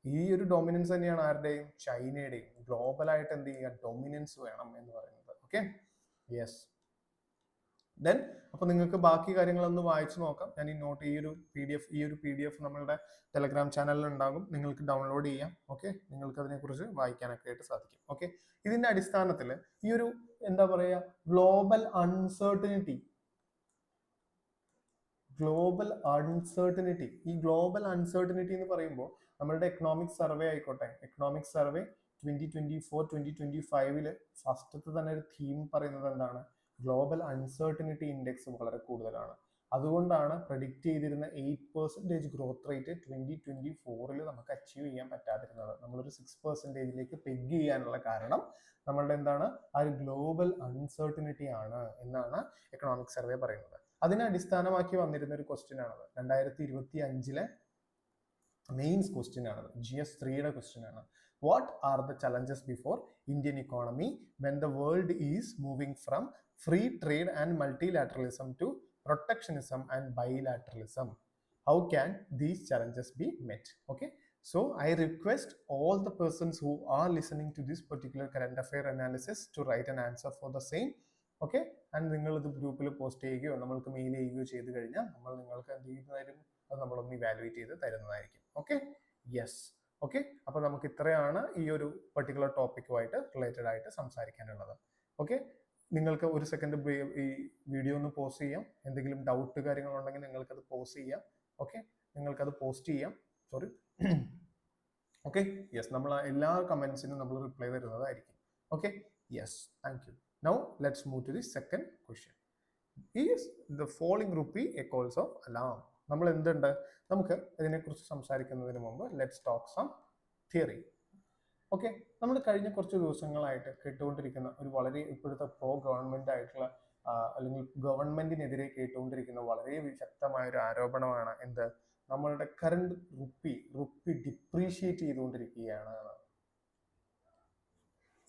ഈ ഒരു ഡോമിനൻസ് തന്നെയാണ് ആരുടെയും, ചൈനയുടെയും. ഗ്ലോബലായിട്ട് എന്ത് ചെയ്യുക, ഡോമിനൻസ് വേണം എന്ന് പറയുന്നത്. Okay, yes. ദെൻ അപ്പൊ നിങ്ങൾക്ക് ബാക്കി കാര്യങ്ങളൊന്ന് വായിച്ചു നോക്കാം. ഞാൻ ഈ ഒരു PDF നമ്മളുടെ ടെലഗ്രാം ചാനലിൽ ഉണ്ടാകും, നിങ്ങൾക്ക് ഡൗൺലോഡ് ചെയ്യാം. ഓക്കെ, നിങ്ങൾക്ക് അതിനെക്കുറിച്ച് വായിക്കാനൊക്കെ ആയിട്ട് സാധിക്കും. ഓക്കെ, ഇതിന്റെ അടിസ്ഥാനത്തിൽ ഈ ഒരു എന്താ പറയാ, ഗ്ലോബൽ അൺസർട്ടനിറ്റി, ഈ ഗ്ലോബൽ അൺസർട്ടനിറ്റി എന്ന് പറയുമ്പോൾ നമ്മളുടെ എക്കണോമിക് സർവേ ആയിക്കോട്ടെ, എക്കണോമിക് സർവേ 2024-2025 ഫസ്റ്റത്തെ തന്നെ ഒരു തീം പറയുന്നത് എന്താണ്, ഗ്ലോബൽ അൺസർട്ടനിറ്റി ഇൻഡെക്സ് വളരെ കൂടുതലാണ്. അതുകൊണ്ടാണ് പ്രഡിക്റ്റ് ചെയ്തിരുന്ന 8% ഗ്രോത്ത് റേറ്റ് 2024 നമുക്ക് അച്ചീവ് ചെയ്യാൻ പറ്റാതിരുന്നത്. നമ്മളൊരു 6%ലേക്ക് പെഗ് ചെയ്യാനുള്ള കാരണം നമ്മളുടെ എന്താണ്, ആ ഒരു ഗ്ലോബൽ അൺസർട്ടനിറ്റി ആണ് എന്നാണ് എക്കണോമിക് സർവേ പറയുന്നത്. അതിനെ അടിസ്ഥാനമാക്കി വന്നിരുന്ന ഒരു ക്വസ്റ്റ്യൻ ആണത്. 2025 മെയിൻസ് ക്വസ്റ്റ്യൻ ആണത്, GS3 ക്വസ്റ്റ്യൻ ആണ്. What are the challenges before Indian economy when the world is moving from free trade and multilateralism to protectionism and bilateralism? How can these challenges be met? Okay, so I request all the persons who are listening to this particular current affair analysis to write an answer for the same. Okay, and നിങ്ങൾ ഇത് ഗ്രൂപ്പിൽ post ചെയ്യുകയോ നമ്മൾക്ക് mail ചെയ്യുകയോ ചെയ്ത് കഴിഞ്ഞാൽ നമ്മൾ നിങ്ങൾക്ക് എന്ത് ചെയ്യുന്നതായിരിക്കും, അത് നമ്മളൊന്ന് ഇവാലുവേറ്റ് ചെയ്ത് തരുന്നതായിരിക്കും. Okay, yes. ഓക്കെ, അപ്പൊ നമുക്ക് ഇത്രയാണ് ഈ ഒരു പർട്ടിക്കുലർ ടോപ്പിക്കുമായിട്ട് റിലേറ്റഡ് ആയിട്ട് സംസാരിക്കാനുള്ളത്. ഓക്കെ, നിങ്ങൾക്ക് ഒരു സെക്കൻഡ് ഈ വീഡിയോ ഒന്ന് പോസ് ചെയ്യാം. എന്തെങ്കിലും ഡൗട്ട് കാര്യങ്ങളുണ്ടെങ്കിൽ നിങ്ങൾക്കത് പോസ് ചെയ്യാം. ഓക്കെ, നിങ്ങൾക്കത് പോസ്റ്റ് ചെയ്യാം. സോറി. ഓക്കെ, യെസ്, നമ്മൾ എല്ലാ കമന്റ്സിനും നമ്മൾ റിപ്ലൈ തരുന്നതായിരിക്കും. Okay, yes, thank you. Now let's move to the second question. Is the falling rupee a cause of alarm? നമ്മൾ എന്തുണ്ട്, നമുക്ക് ഇതിനെക്കുറിച്ച് സംസാരിക്കുന്നതിന് മുമ്പ് let's talk some theory. Okay, നമ്മൾ കഴിഞ്ഞ കുറച്ച് ദിവസങ്ങളായിട്ട് കേട്ടുകൊണ്ടിരിക്കുന്ന ഒരു വളരെ ഇപ്പോഴത്തെ പ്രോ ഗവൺമെന്റ് ആയിട്ടുള്ള അല്ലെങ്കിൽ ഗവൺമെന്റിനെതിരെ കേട്ടുകൊണ്ടിരിക്കുന്ന വളരെ ശക്തമായ ഒരു ആരോപണമാണ് എന്ത്, നമ്മളുടെ കറണ്ട് റുപ്പി ഡിപ്രീഷിയേറ്റ് ചെയ്തുകൊണ്ടിരിക്കുകയാണ്.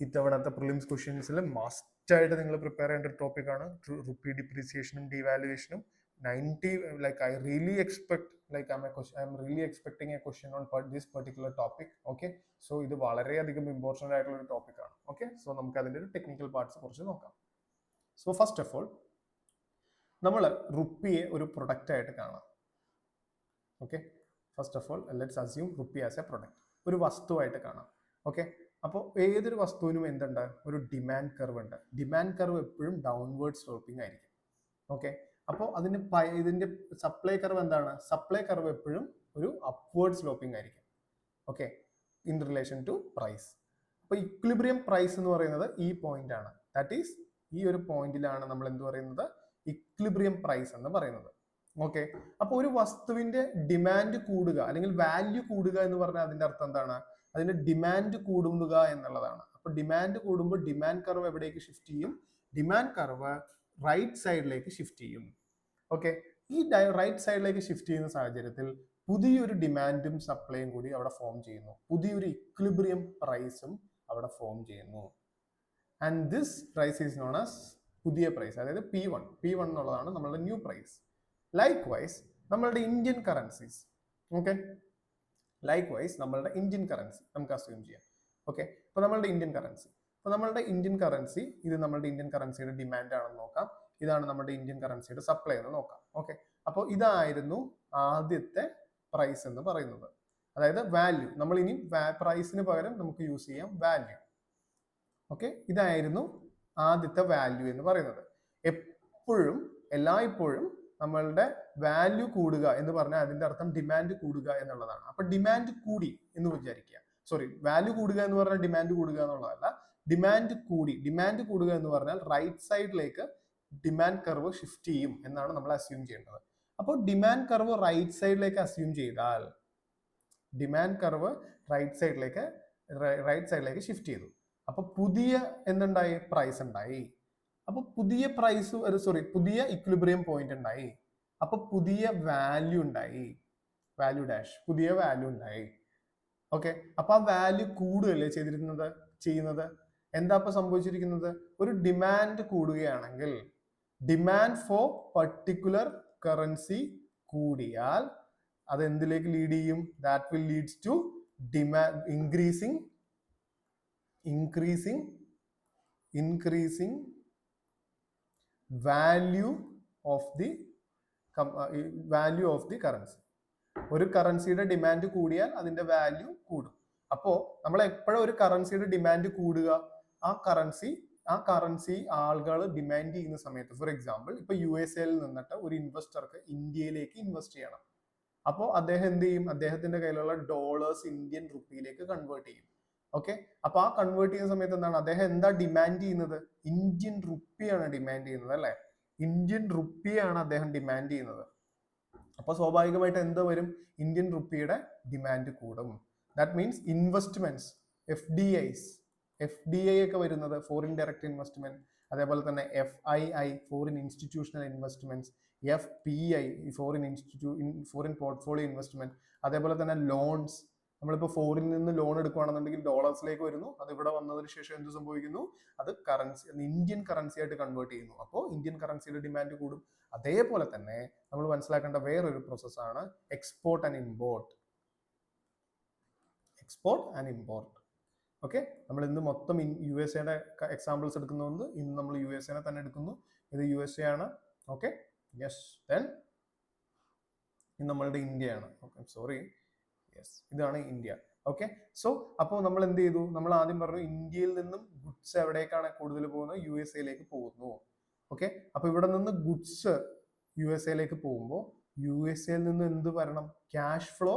ഇത്തവണത്തെ പ്രിലിംസ് ക്വസ്റ്റ്യൻസിൽ മസ്റ്റായിട്ട് നിങ്ങൾ പ്രിപ്പയർ ചെയ്യേണ്ട ഒരു ടോപ്പിക്കാണ് rupee ഡിപ്രീസിയേഷനും ഡിവാലുവേഷനും. 90 like I really expect like I'm really expecting a question on this particular topic. Okay, so ഇത് വളരെയധികം ഇമ്പോർട്ടൻ്റ് ആയിട്ടുള്ള ഒരു ടോപ്പിക്കാണ്. ഓക്കെ, സോ നമുക്ക് അതിൻ്റെ ഒരു ടെക്നിക്കൽ പാർട്സ് കുറിച്ച് നോക്കാം. സോ ഫസ്റ്റ് ഓഫ് ഓൾ നമ്മൾ റുപ്പിയെ ഒരു പ്രൊഡക്റ്റ് ആയിട്ട് കാണാം. Okay, first of all let's assume rupee as a product, ഒരു വസ്തുവായിട്ട് കാണാം. ഓക്കെ, അപ്പോൾ ഏതൊരു വസ്തുവിനും എന്തുണ്ട്, ഒരു ഡിമാൻഡ് കർവ് ഉണ്ട്. ഡിമാൻഡ് കർവ് എപ്പോഴും ഡൗൺവേർഡ് സ്ലോപ്പിംഗ് ആയിരിക്കും. ഓക്കെ, അപ്പോൾ ഇതിന്റെ സപ്ലൈ കർവ് എന്താണ്, സപ്ലൈ കർവ് എപ്പോഴും ഒരു അപ്വേർഡ് സ്ലോപ്പിംഗ് ആയിരിക്കും. Okay, in relation to price. അപ്പോൾ ഇക്വിലിബ്രിയം പ്രൈസ് എന്ന് പറയുന്നത് ഈ പോയിന്റ് ആണ്. ദാറ്റ് ഈസ് ഈ ഒരു പോയിന്റിലാണ് നമ്മൾ എന്ത് പറയുന്നത്, ഇക്വിലിബ്രിയം പ്രൈസ് എന്ന് പറയുന്നത്. ഓക്കെ, അപ്പോൾ ഒരു വസ്തുവിന്റെ ഡിമാൻഡ് കൂടുക അല്ലെങ്കിൽ വാല്യൂ കൂടുക എന്ന് പറഞ്ഞാൽ അതിന്റെ അർത്ഥം എന്താണ്, അതിന്റെ ഡിമാൻഡ് കൂടുക എന്നുള്ളതാണ്. അപ്പൊ ഡിമാൻഡ് കൂടുമ്പോൾ ഡിമാൻഡ് കർവ് എവിടേക്ക് ഷിഫ്റ്റ് ചെയ്യും, ഡിമാൻഡ് കർവ് റൈറ്റ് സൈഡിലേക്ക് ഷിഫ്റ്റ് ചെയ്യും. ഓക്കെ, ഈ റൈറ്റ് സൈഡിലേക്ക് ഷിഫ്റ്റ് ചെയ്യുന്ന സാഹചര്യത്തിൽ പുതിയൊരു ഡിമാൻഡും സപ്ലൈയും കൂടി അവിടെ ഫോം ചെയ്യുന്നു, പുതിയൊരു ഇക്വിലിബ്രിയം പ്രൈസും അവിടെ ഫോം ചെയ്യുന്നു. And this price is known as പുതിയ പ്രൈസ്, അതായത് P1 എന്നുള്ളതാണ് നമ്മളുടെ ന്യൂ പ്രൈസ്. ലൈക്ക് വൈസ് നമ്മളുടെ ഇന്ത്യൻ കറൻസീസ്, ഓക്കെ, ലൈക്ക് നമ്മളുടെ ഇന്ത്യൻ കറൻസി നമുക്ക് അസ്യൂം ചെയ്യാം. ഓക്കെ, അപ്പോൾ നമ്മളുടെ ഇന്ത്യൻ കറൻസി, ഇത് നമ്മളുടെ ഇന്ത്യൻ കറൻസിയുടെ ഡിമാൻഡ് ആണെന്ന് നോക്കാം. ഇതാണ് നമ്മുടെ ഇന്ത്യൻ കറൻസിയുടെ സപ്ലൈ എന്ന് നോക്കാം. ഓക്കെ, അപ്പോൾ ഇതായിരുന്നു ആദ്യത്തെ പ്രൈസ് എന്ന് പറയുന്നത്, അതായത് വാല്യൂ. നമ്മൾ ഇനി പ്രൈസിന് പകരം നമുക്ക് യൂസ് ചെയ്യാം വാല്യൂ. ഓക്കെ, ഇതായിരുന്നു ആദ്യത്തെ വാല്യൂ എന്ന് പറയുന്നത്. എല്ലായ്പ്പോഴും നമ്മളുടെ വാല്യൂ കൂടുക എന്ന് പറഞ്ഞാൽ അതിന്റെ അർത്ഥം ഡിമാൻഡ് കൂടുക എന്നുള്ളതാണ്. അപ്പൊ ഡിമാൻഡ് കൂടി എന്ന് വിചാരിക്കുക, വാല്യൂ കൂടുക എന്ന് പറഞ്ഞാൽ ഡിമാൻഡ് കൂടുക എന്നുള്ളതല്ല, ഡിമാൻഡ് കൂടുക എന്ന് പറഞ്ഞാൽ റൈറ്റ് സൈഡിലേക്ക് ഡിമാൻഡ് കർവ് ഷിഫ്റ്റ് ചെയ്യും എന്നാണ് നമ്മൾ അസ്യൂം ചെയ്യേണ്ടത്. അപ്പോൾ ഡിമാൻഡ് കർവ് റൈറ്റ് സൈഡിലേക്ക് അസ്യൂം ചെയ്താൽ ഡിമാൻഡ് കർവ് റൈറ്റ് സൈഡിലേക്ക് ഷിഫ്റ്റ് ചെയ്തു. അപ്പൊ പുതിയ എന്തുണ്ടായി, പ്രൈസ് ഉണ്ടായി. അപ്പൊ പുതിയ പുതിയ ഇക്വിലിബ്രിയം പോയിന്റ് ഉണ്ടായി. അപ്പൊ പുതിയ വാല്യൂ ഉണ്ടായി, പുതിയ വാല്യൂ ഉണ്ടായി. ഓക്കെ, അപ്പൊ ആ വാല്യൂ കൂടുകയല്ലേ ചെയ്യുന്നത്. എന്താ ഇപ്പൊ സംഭവിച്ചിരിക്കുന്നത്, ഒരു ഡിമാൻഡ് കൂടുകയാണെങ്കിൽ ഡിമാൻഡ് ഫോർ പർട്ടിക്കുലർ കറൻസി കൂടിയാൽ അത് എന്തിലേക്ക് ലീഡ് ചെയ്യും, that will leads to increasing value of the currency. ഒരു കറൻസിയുടെ ഡിമാൻഡ് കൂടിയാൽ അതിന്റെ വാല്യൂ കൂടും. അപ്പോൾ നമ്മൾ എപ്പോഴും ഒരു കറൻസിയുടെ ഡിമാൻഡ് കൂടുക, ആ കറൻസി ആളുകൾ ഡിമാൻഡ് ചെയ്യുന്ന സമയത്ത്, ഫോർ എക്സാമ്പിൾ ഇപ്പൊ USA നിന്നിട്ട് ഒരു ഇൻവെസ്റ്റർക്ക് ഇന്ത്യയിലേക്ക് ഇൻവെസ്റ്റ് ചെയ്യണം. അപ്പോൾ അദ്ദേഹം എന്ത് ചെയ്യും, അദ്ദേഹത്തിന്റെ കയ്യിലുള്ള ഡോളേഴ്സ് ഇന്ത്യൻ റുപ്പിയിലേക്ക് കൺവേർട്ട് ചെയ്യും. ഓക്കെ, അപ്പൊ ആ കൺവേർട്ട് ചെയ്യുന്ന സമയത്ത് എന്താണ്, അദ്ദേഹം എന്താ ഡിമാൻഡ് ചെയ്യുന്നത്, ഇന്ത്യൻ റുപ്പിയാണ് ഡിമാൻഡ് ചെയ്യുന്നത്, അല്ലെ, ഇന്ത്യൻ റുപ്പിയാണ് അദ്ദേഹം ഡിമാൻഡ് ചെയ്യുന്നത്. അപ്പൊ സ്വാഭാവികമായിട്ട് എന്ത് വരും, ഇന്ത്യൻ റുപ്പിയുടെ ഡിമാൻഡ് കൂടും. ദാറ്റ് മീൻസ് ഇൻവെസ്റ്റ്മെന്റ്സ്, FDI ഒക്കെ വരുന്നത്, ഫോറിൻ ഡയറക്റ്റ് ഇൻവെസ്റ്റ്മെന്റ്, അതേപോലെ തന്നെ FII foreign institutional investments, FPI foreign portfolio investment, അതേപോലെ തന്നെ ലോൺസ്. നമ്മളിപ്പോൾ ഫോറിനിൽ നിന്ന് ലോൺ എടുക്കുകയാണെന്നുണ്ടെങ്കിൽ ഡോളേഴ്സിലേക്ക് വരുന്നു, അത് ഇവിടെ വന്നതിന് ശേഷം എന്ത് സംഭവിക്കുന്നു, അത് ഇന്ത്യൻ കറൻസി ആയിട്ട് കൺവേർട്ട് ചെയ്യുന്നു. അപ്പോൾ ഇന്ത്യൻ കറൻസിയുടെ ഡിമാൻഡ് കൂടും. അതേപോലെ തന്നെ നമ്മൾ മനസ്സിലാക്കേണ്ട വേറൊരു പ്രോസസ്സാണ് എക്സ്പോർട്ട് ആൻഡ് ഇമ്പോർട്ട്. ഓക്കെ, നമ്മൾ ഇന്ന് മൊത്തം USA എക്സാമ്പിൾസ് എടുക്കുന്നതുകൊണ്ട് ഇന്ന് നമ്മൾ USA തന്നെ എടുക്കുന്നു. ഇത് USA ആണ്. ഓക്കെ, യെസ്, ദെൻ നമ്മളുടെ ഇന്ത്യയാണ്. ഓക്കെ, ഇതാണ് ഇന്ത്യ. ഓക്കെ, സോ അപ്പോൾ നമ്മൾ എന്ത് ചെയ്തു, നമ്മൾ ആദ്യം പറഞ്ഞു ഇന്ത്യയിൽ നിന്നും ഗുഡ്സ് എവിടേക്കാണ് കൂടുതൽ പോകുന്നത്, USA പോകുന്നു. ഓക്കെ, അപ്പൊ ഇവിടെ നിന്ന് ഗുഡ്സ് USA പോകുമ്പോൾ USA നിന്ന് എന്ത് വരണം, ക്യാഷ് ഫ്ലോ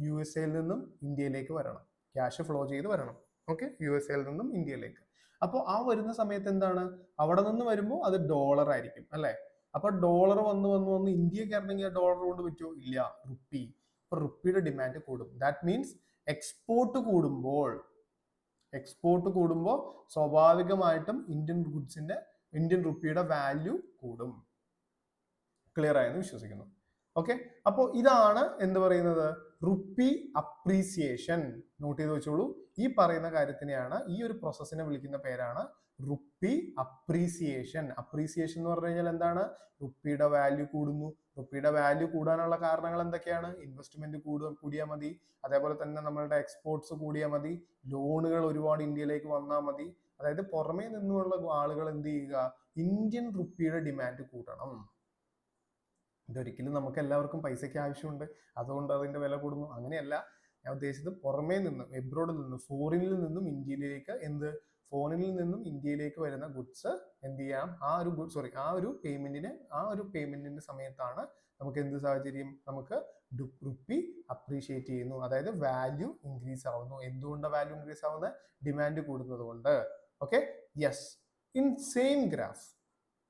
USA നിന്നും ഇന്ത്യയിലേക്ക് വരണം, ക്യാഷ് ഫ്ലോ ചെയ്ത് വരണം. ഓക്കെ, USA നിന്നും ഇന്ത്യയിലേക്ക്. അപ്പോൾ ആ വരുന്ന സമയത്ത് എന്താണ്, അവിടെ നിന്ന് വരുമ്പോൾ അത് ഡോളർ ആയിരിക്കും അല്ലെ. അപ്പൊ ഡോളർ വന്ന് ഇന്ത്യ കയറണമെങ്കിൽ ഡോളർ കൊണ്ട് പറ്റുമോ? ഇല്ല, റുപ്പി. അപ്പൊ റുപ്പിയുടെ ഡിമാൻഡ് കൂടും. ദാറ്റ് മീൻസ് എക്സ്പോർട്ട് കൂടുമ്പോൾ സ്വാഭാവികമായിട്ടും ഇന്ത്യൻ റുപ്പിയുടെ വാല്യൂ കൂടും. ക്ലിയർ ആയെന്ന് വിശ്വസിക്കുന്നു. ഓക്കെ, അപ്പോൾ ഇതാണ് എന്ത് പറയുന്നത്, റുപ്പി അപ്രീസിയേഷൻ. നോട്ട് ചെയ്ത് വെച്ചോളൂ. ഈ പറയുന്ന കാര്യത്തിനെയാണ്, ഈ ഒരു പ്രോസസ്സിനെ വിളിക്കുന്ന പേരാണ് റുപ്പി അപ്രീസിയേഷൻ. അപ്രീസിയേഷൻ എന്ന് പറഞ്ഞു കഴിഞ്ഞാൽ എന്താണ്, റുപ്പിയുടെ വാല്യൂ കൂടുന്നു. റുപ്പിയുടെ വാല്യൂ കൂടാനുള്ള കാരണങ്ങൾ എന്തൊക്കെയാണ്? ഇൻവെസ്റ്റ്മെന്റ് കൂടിയാൽ മതി, അതേപോലെ തന്നെ നമ്മളുടെ എക്സ്പോർട്ട്സ് കൂടിയാൽ മതി, ലോണുകൾ ഒരുപാട് ഇന്ത്യയിലേക്ക് വന്നാൽ മതി. അതായത് പുറമേ നിന്നുള്ള ആളുകൾ എന്ത് ചെയ്യുക, ഇന്ത്യൻ റുപ്പിയുടെ ഡിമാൻഡ് കൂട്ടണം. ഇതൊരിക്കലും നമുക്ക് എല്ലാവർക്കും പൈസയ്ക്ക് ആവശ്യമുണ്ട്, അതുകൊണ്ട് അതിന്റെ വില കൂടുന്നു, അങ്ങനെയല്ല ഞാൻ ഉദ്ദേശിച്ചത്. പുറമേ നിന്ന്, എബ്രോഡിൽ നിന്ന്, ഫോറിനിൽ നിന്നും ഇന്ത്യയിലേക്ക് വരുന്ന ഗുഡ്സ് എന്ത് ചെയ്യാം, ആ ഒരു പേയ്മെന്റിന്റെ സമയത്താണ് നമുക്ക് എന്ത് സാഹചര്യം, നമുക്ക് റുപ്പി അപ്രീഷിയേറ്റ് ചെയ്യുന്നു, അതായത് വാല്യൂ ഇൻക്രീസ് ആവുന്നു. എന്തുകൊണ്ടാണ് വാല്യൂ ഇൻക്രീസ് ആവുന്നത്? ഡിമാൻഡ് കൂടുന്നത് കൊണ്ട്. Okay, yes. In same graph,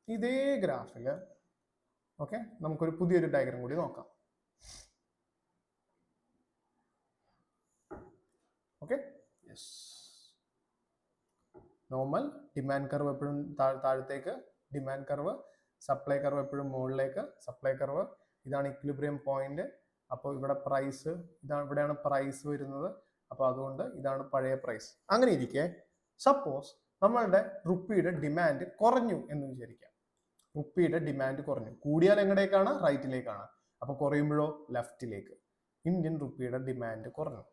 ഇതേ ഗ്രാഫില് ഓക്കെ, നമുക്കൊരു പുതിയൊരു ഡയഗ്രാം കൂടി നോക്കാം. Okay, yes. Normal demand curve എപ്പോഴും താഴത്തേക്ക്, ഡിമാൻഡ് കർവ്, സപ്ലൈ കർവ് എപ്പോഴും മുകളിലേക്ക്, സപ്ലൈ കർവ്. ഇതാണ് ഇക്വിലിബ്രിയം പോയിന്റ്. അപ്പോൾ ഇവിടെ പ്രൈസ്, ഇവിടെയാണ് പ്രൈസ് വരുന്നത്. അപ്പോൾ അതുകൊണ്ട് ഇതാണ് പഴയ പ്രൈസ്. അങ്ങനെ ഇരിക്കെ സപ്പോസ് നമ്മളുടെ റുപ്പിയുടെ ഡിമാൻഡ് കുറഞ്ഞു എന്ന് വിചാരിക്കാം. റുപ്പിയുടെ ഡിമാൻഡ് കുറഞ്ഞു. കൂടിയാൽ എങ്ങടേക്കാണ്? റൈറ്റിലേക്കാണ്. അപ്പൊ കുറയുമ്പോഴോ? ലെഫ്റ്റിലേക്ക്. ഇന്ത്യൻ റുപ്പിയുടെ ഡിമാൻഡ് കുറഞ്ഞു.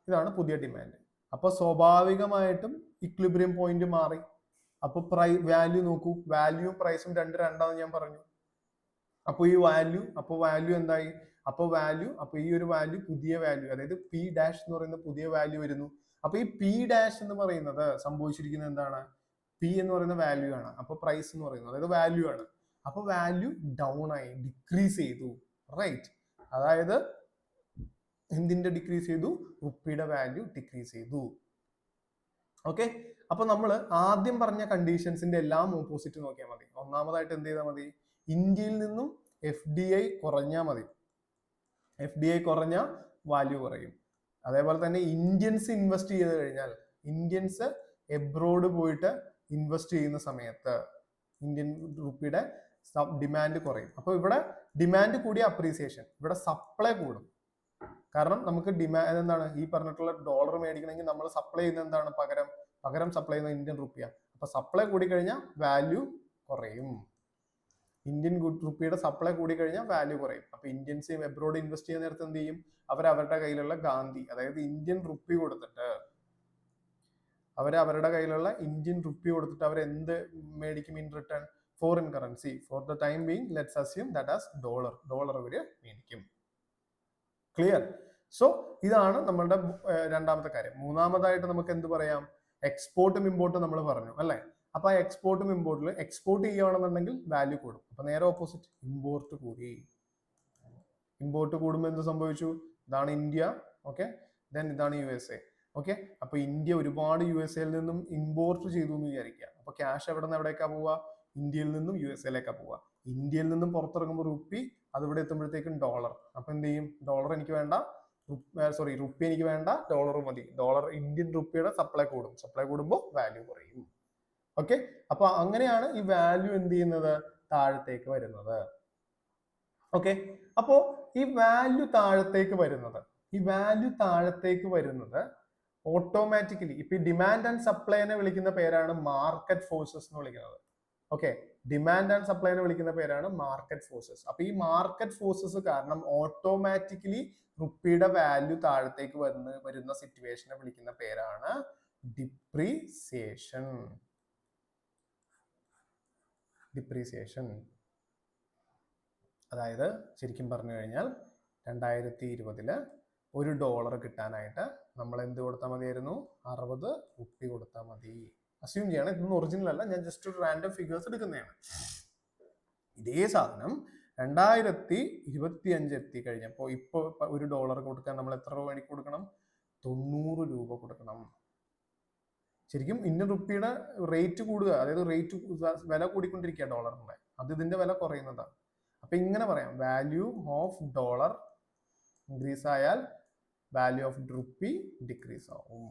ഇതാണ് പുതിയ ഡിമാൻഡ്. അപ്പൊ സ്വാഭാവികമായിട്ടും ഇക്വിലിബ്രിയം പോയിന്റ് മാറി. അപ്പൊ വാല്യൂ നോക്കൂ, വാല്യൂവും പ്രൈസും രണ്ടാന്ന് ഞാൻ പറഞ്ഞു. അപ്പൊ ഈ വാല്യൂ എന്തായി? അപ്പൊ ഈ ഒരു വാല്യൂ പുതിയ വാല്യൂ, അതായത് പി ഡാഷ് എന്ന് പറയുന്ന പുതിയ വാല്യൂ വരുന്നു. അപ്പൊ ഈ പി ഡാഷ് എന്ന് പറയുന്നത് സംഭവിച്ചിരിക്കുന്നത് എന്താണ്? പി എന്ന് പറയുന്ന വാല്യൂ ആണ്. അപ്പൊ പ്രൈസ് എന്ന് പറയുന്നത് അതായത് വാല്യൂ ആണ്. അപ്പൊ വാല്യൂ ഡൗൺ ആയി, ഡിക്രീസ് ചെയ്തു, റൈറ്റ്? അതായത് എന്തിന്റെ ഡിക്രീസ് ചെയ്തു? റുപ്പിയുടെ വാല്യൂ ഡിക്രീസ് ചെയ്തു. ഓക്കെ, അപ്പൊ നമ്മൾ ആദ്യം പറഞ്ഞ കണ്ടീഷൻസിന്റെ എല്ലാം ഓപ്പോസിറ്റ് നോക്കിയാൽ മതി. ഒന്നാമതായിട്ട് എന്ത് ചെയ്താൽ മതി? ഇന്ത്യയിൽ നിന്നും FDI കുറഞ്ഞാൽ മതി. FDI കുറഞ്ഞ വാല്യൂ കുറയും. അതേപോലെ തന്നെ ഇന്ത്യൻസ് ഇൻവെസ്റ്റ് ചെയ്ത് കഴിഞ്ഞാൽ, ഇന്ത്യൻസ് എബ്രോഡ് പോയിട്ട് ഇൻവെസ്റ്റ് ചെയ്യുന്ന സമയത്ത് ഇന്ത്യൻ റുപ്പിയുടെ ഡിമാൻഡ് കുറയും. അപ്പൊ ഇവിടെ ഡിമാൻഡ് കൂടിയ അപ്രീസിയേഷൻ, ഇവിടെ സപ്ലൈ കൂടും. കാരണം നമുക്ക് ഡിമാൻഡ് എന്താണ്, ഈ പറഞ്ഞിട്ടുള്ള ഡോളർ മേടിക്കണമെങ്കിൽ നമ്മൾ സപ്ലൈ ചെയ്യുന്ന എന്താണ്? പകരം സപ്ലൈ ചെയ്യുന്ന ഇന്ത്യൻ റുപ്പിയാണ്. അപ്പൊ സപ്ലൈ കൂടി കഴിഞ്ഞാൽ വാല്യൂ കുറയും. ഇന്ത്യൻ റുപ്പിയുടെ സപ്ലൈ കൂടി കഴിഞ്ഞാൽ വാല്യൂ കുറയും. അപ്പൊ ഇന്ത്യൻസ് എബ്രോഡ് ഇൻവെസ്റ്റ് ചെയ്യുന്ന നേരത്തെ എന്ത് ചെയ്യും? അവരുടെ കയ്യിലുള്ള ഗാന്ധി, അതായത് ഇന്ത്യൻ റുപ്പി കൊടുത്തിട്ട്, അവരുടെ കയ്യിലുള്ള ഇന്ത്യൻ റുപ്പി കൊടുത്തിട്ട് അവർ എന്ത് മേടിക്കും in return? Foreign currency. For the time being let's assume that as dollar അവര് മേടിക്കും. ക്ലിയർ? സോ ഇതാണ് നമ്മളുടെ രണ്ടാമത്തെ കാര്യം. മൂന്നാമതായിട്ട് നമുക്ക് എന്ത് പറയാം? എക്സ്പോർട്ടും ഇമ്പോർട്ടും നമ്മൾ പറഞ്ഞു അല്ലെ. അപ്പൊ ആ എക്സ്പോർട്ടും ഇമ്പോർട്ടിൽ എക്സ്പോർട്ട് ചെയ്യുകയാണെന്നുണ്ടെങ്കിൽ വാല്യൂ കൂടും. അപ്പൊ നേരെ ഓപ്പോസിറ്റ്, ഇമ്പോർട്ട് കൂടി. ഇമ്പോർട്ട് കൂടുമ്പോൾ എന്ത് സംഭവിച്ചു? ഇതാണ് ഇന്ത്യ, ഓക്കെ, ദെൻ ഇതാണ് USA. ഓക്കെ, അപ്പൊ ഇന്ത്യ ഒരുപാട് USA നിന്നും ഇമ്പോർട്ട് ചെയ്തു എന്ന് വിചാരിക്കുക. അപ്പൊ ക്യാഷ് എവിടെ നിന്ന് എവിടേക്കാ പോവുക? ഇന്ത്യയിൽ നിന്നും USA പോവുക. ഇന്ത്യയിൽ നിന്നും പുറത്തിറങ്ങുമ്പോൾ റുപ്പി, അത് ഇവിടെ എത്തുമ്പോഴത്തേക്കും ഡോളർ. അപ്പൊ എന്ത് ചെയ്യും? ഡോളർ എനിക്ക് വേണ്ട, റുപ്പി എനിക്ക് വേണ്ട, ഡോളർ മതി. ഇന്ത്യൻ റുപ്പിയുടെ സപ്ലൈ കൂടും. സപ്ലൈ കൂടുമ്പോൾ വാല്യൂ കുറയും. ഓക്കെ, അപ്പൊ അങ്ങനെയാണ് ഈ വാല്യൂ എന്ത് ചെയ്യുന്നത്? താഴത്തേക്ക് വരുന്നത്. ഓക്കെ, അപ്പോ ഈ വാല്യൂ താഴത്തേക്ക് വരുന്നത് ഓട്ടോമാറ്റിക്കലി, ഇപ്പൊ ഡിമാൻഡ് ആൻഡ് സപ്ലൈനെ വിളിക്കുന്ന പേരാണ് മാർക്കറ്റ് ഫോഴ്സസ് എന്ന് വിളിക്കുന്നത്. ഓക്കെ, ഡിമാൻഡ് ആൻഡ് സപ്ലൈനെ വിളിക്കുന്ന പേരാണ് മാർക്കറ്റ് ഫോഴ്സസ്. അപ്പൊ ഈ മാർക്കറ്റ് ഫോഴ്സസ് കാരണം ഓട്ടോമാറ്റിക്കലി റുപ്പിയുടെ വാല്യൂ താഴത്തേക്ക് വരുന്ന സിറ്റുവേഷനെ വിളിക്കുന്ന പേരാണ് ഡിപ്രീസിയേഷൻ. അതായത് ശരിക്കും പറഞ്ഞു കഴിഞ്ഞാൽ 2020 ഒരു ഡോളർ കിട്ടാനായിട്ട് നമ്മൾ എന്ത് കൊടുത്താൽ മതിയായിരുന്നു? 60 റുപ്പി കൊടുത്താൽ മതി. അസ്യൂം ചെയ്യണം, ഇതൊന്നും ഒറിജിനൽ അല്ല, ഞാൻ ജസ്റ്റ് ഒരു റാൻഡം ഫിഗേഴ്സ് എടുക്കുന്നതാണ്. ഇതേ സാധനം 2025 എത്തിക്കഴിഞ്ഞപ്പോൾ ഇപ്പോൾ ഒരു ഡോളർ കൊടുക്കാൻ നമ്മൾ എത്ര രൂപ കൊടുക്കണം? 90 രൂപ കൊടുക്കണം. ശരിക്കും ഇന്ത്യൻ റുപ്പിയുടെ റേറ്റ് കൂടുക, അതായത് റേറ്റ് വില കൂടിക്കൊണ്ടിരിക്കുക ഡോളറിന്റെ, അത് ഇതിന്റെ വില കുറയുന്നതാണ്. അപ്പൊ ഇങ്ങനെ പറയാം, വാല്യൂ ഓഫ് ഡോളർ ഇൻക്രീസ് ആയാൽ വാല്യൂ ഓഫ് റുപ്പി ഡിക്രീസ് ആവും.